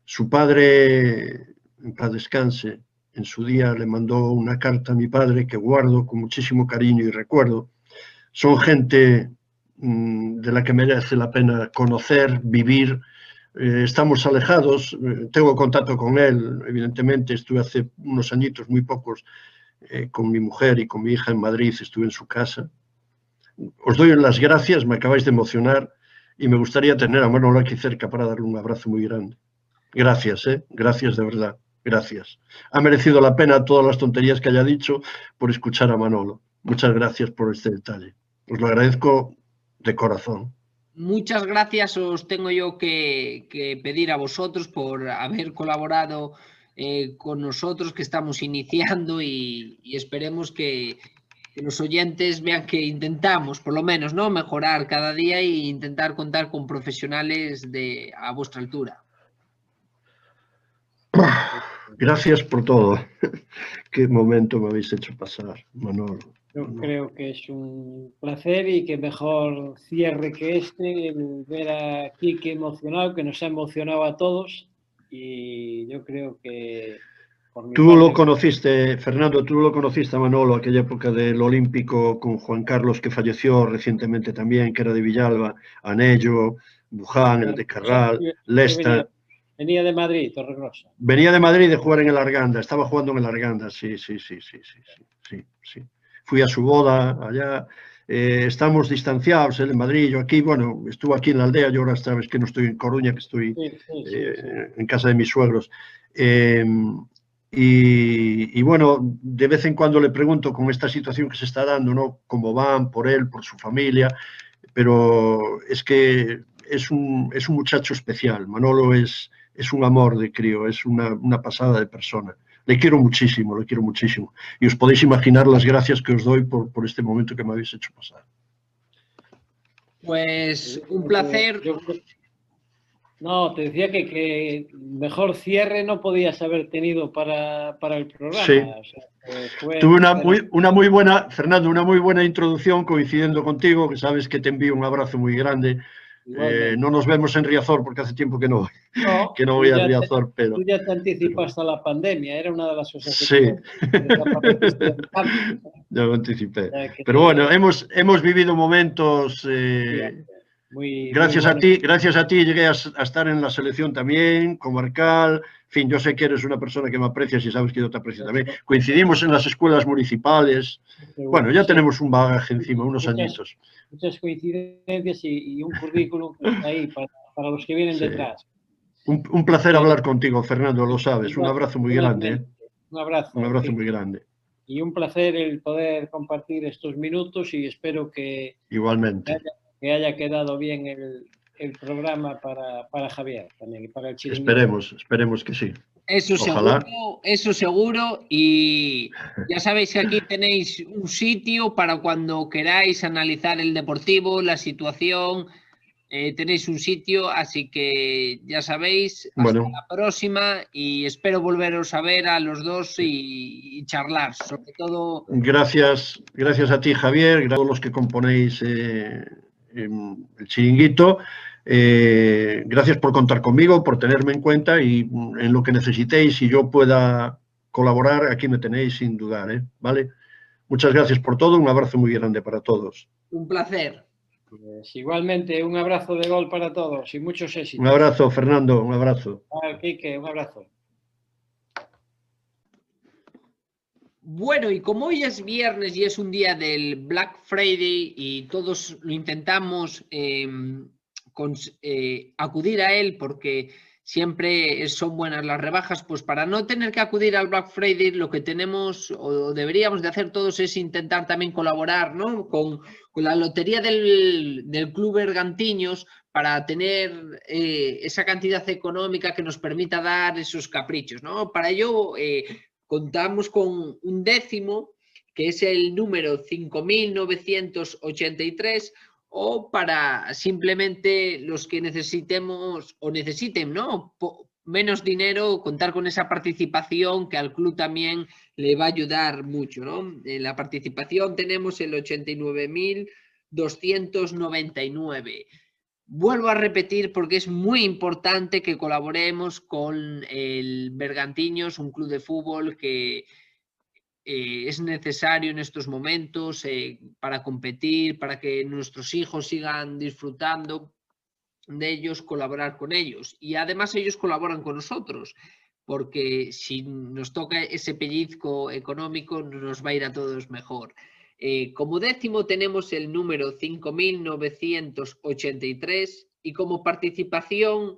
Su padre, en paz descanse, en su día le mandó una carta a mi padre que guardo con muchísimo cariño y recuerdo. Son gente de la que merece la pena conocer, vivir. Estamos alejados, tengo contacto con él, evidentemente. Estuve hace unos añitos, muy pocos, con mi mujer y con mi hija en Madrid, estuve en su casa. Os doy las gracias, me acabáis de emocionar y me gustaría tener a Manolo aquí cerca para darle un abrazo muy grande. Gracias, gracias de verdad, gracias. Ha merecido la pena todas las tonterías que haya dicho por escuchar a Manolo. Muchas gracias por este detalle. Os lo agradezco de corazón. muchas gracias os tengo yo que pedir a vosotros por haber colaborado con nosotros, que estamos iniciando, y esperemos que los oyentes vean que intentamos, por lo menos, ¿no?, mejorar cada día e intentar contar con profesionales a vuestra altura. Gracias por todo. Qué momento me habéis hecho pasar, Manolo. Yo creo que es un placer y que mejor cierre que este, el ver a Quique emocionado, que nos ha emocionado a todos, y yo creo que... Tú lo conociste, Fernando, tú lo conociste a Manolo, aquella época del Olímpico con Juan Carlos, que falleció recientemente también, que era de Villalba, Anello, Buján, el de Carral, Lesta. Venía de Madrid, Torregrosa. Venía de Madrid de jugar en el Arganda, estaba jugando en el Arganda, sí. Fui a su boda allá, estamos distanciados, él en Madrid, yo aquí, bueno, estuve aquí en la aldea, yo ahora sabes que no estoy en Coruña, que estoy en casa de mis suegros. Y bueno, de vez en cuando le pregunto con esta situación que se está dando, ¿no?, cómo van, por él, por su familia, pero es que es un muchacho especial. Manolo es un amor de crío, es una pasada de persona. Le quiero muchísimo. Y os podéis imaginar las gracias que os doy por este momento que me habéis hecho pasar. Pues un placer. No, te decía que mejor cierre no podías haber tenido para el programa. Sí. O sea, tuve una muy buena, Fernando, una muy buena introducción coincidiendo contigo, que sabes que te envío un abrazo muy grande. No nos vemos en Riazor porque hace tiempo que no voy a Riazor, pero... Tú ya te anticipaste a la pandemia, era una de las cosas que... Sí, ya lo anticipé. Pero bueno, hemos vivido momentos... gracias a ti llegué a estar en la selección también, comarcal, en fin, yo sé que eres una persona que me aprecias y sabes que yo te aprecio también. Coincidimos en las escuelas municipales, bueno, ya tenemos un bagaje encima, unos añitos. Muchas coincidencias y un currículum ahí para los que vienen detrás. Un placer hablar contigo, Fernando, lo sabes, un abrazo muy grande. Un abrazo muy grande. Y un placer el poder compartir estos minutos y espero que... Igualmente. Que haya quedado bien el programa para Javier también y para el Chiringuito. Esperemos que sí. Eso seguro, y ya sabéis que aquí tenéis un sitio para cuando queráis analizar el Deportivo, la situación, tenéis un sitio, así que ya sabéis, hasta la próxima, y espero volveros a ver a los dos y charlar, sobre todo... Gracias a ti, Javier, a todos los que componéis el Chiringuito. Gracias por contar conmigo, por tenerme en cuenta, y en lo que necesitéis y yo pueda colaborar, aquí me tenéis sin dudar, ¿vale? Muchas gracias por todo, un abrazo muy grande para todos. Un placer. Pues igualmente, un abrazo de gol para todos y muchos éxitos. Un abrazo, Fernando, un abrazo. Quique, un abrazo. Bueno, y como hoy es viernes y es un día del Black Friday y todos lo intentamos acudir a él porque siempre son buenas las rebajas, pues para no tener que acudir al Black Friday, lo que tenemos o deberíamos de hacer todos es intentar también colaborar, ¿no?, con la lotería del Club Bergantiños, para tener esa cantidad económica que nos permita dar esos caprichos, ¿no? Para ello contamos con un décimo, que es el número 5.983, o para simplemente los que necesitemos o necesiten, ¿no?, menos dinero, contar con esa participación que al club también le va a ayudar mucho, ¿no? En la participación tenemos el 89.299. Vuelvo a repetir porque es muy importante que colaboremos con el Bergantiños, un club de fútbol que es necesario en estos momentos para competir, para que nuestros hijos sigan disfrutando de ellos, colaborar con ellos. Y además ellos colaboran con nosotros, porque si nos toca ese pellizco económico nos va a ir a todos mejor. Como décimo tenemos el número 5.983 y como participación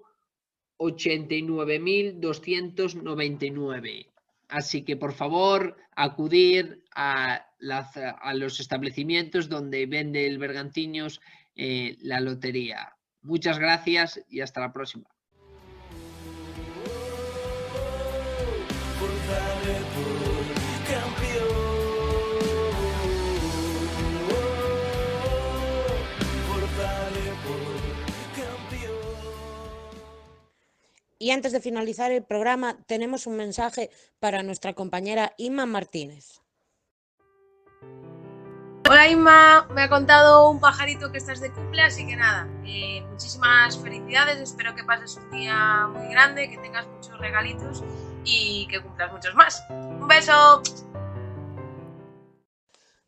89.299. Así que, por favor, acudir a los establecimientos donde vende el Bergantiños la lotería. Muchas gracias y hasta la próxima. Y antes de finalizar el programa, tenemos un mensaje para nuestra compañera Inma Martínez. Hola Inma, me ha contado un pajarito que estás de cumple, así que nada, muchísimas felicidades, espero que pases un día muy grande, que tengas muchos regalitos y que cumplas muchos más. ¡Un beso!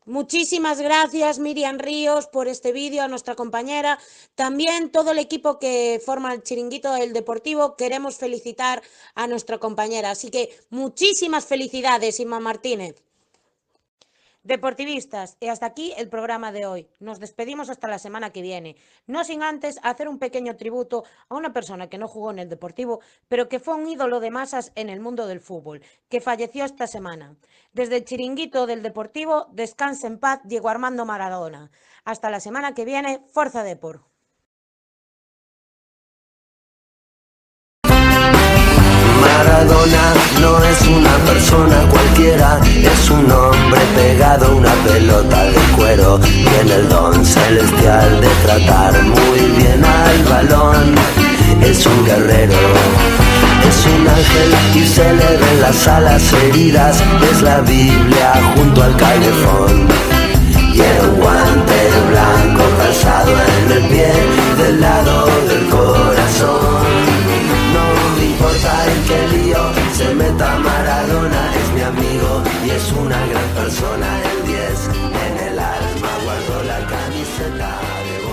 Muchísimas gracias Miriam Ríos por este vídeo, a nuestra compañera. También todo el equipo que forma el Chiringuito del Deportivo queremos felicitar a nuestra compañera. Así que muchísimas felicidades, Inma Martínez. Deportivistas, y hasta aquí el programa de hoy. Nos despedimos hasta la semana que viene, no sin antes hacer un pequeño tributo a una persona que no jugó en el Deportivo, pero que fue un ídolo de masas en el mundo del fútbol, que falleció esta semana. Desde el Chiringuito del Deportivo, descanse en paz Diego Armando Maradona. Hasta la semana que viene, Forza Depor. Maradona no es una persona cualquiera, es un hombre pegado a una pelota de cuero. Tiene el don celestial de tratar muy bien al balón. Es un guerrero, es un ángel y se le ven las alas heridas. Es la Biblia junto al calefón. Y un guante blanco calzado en el pie del lado del corazón. No me importa en qué lío se meta Maradona, es mi amigo y es una gran persona. El 10 en el alma guardo la camiseta de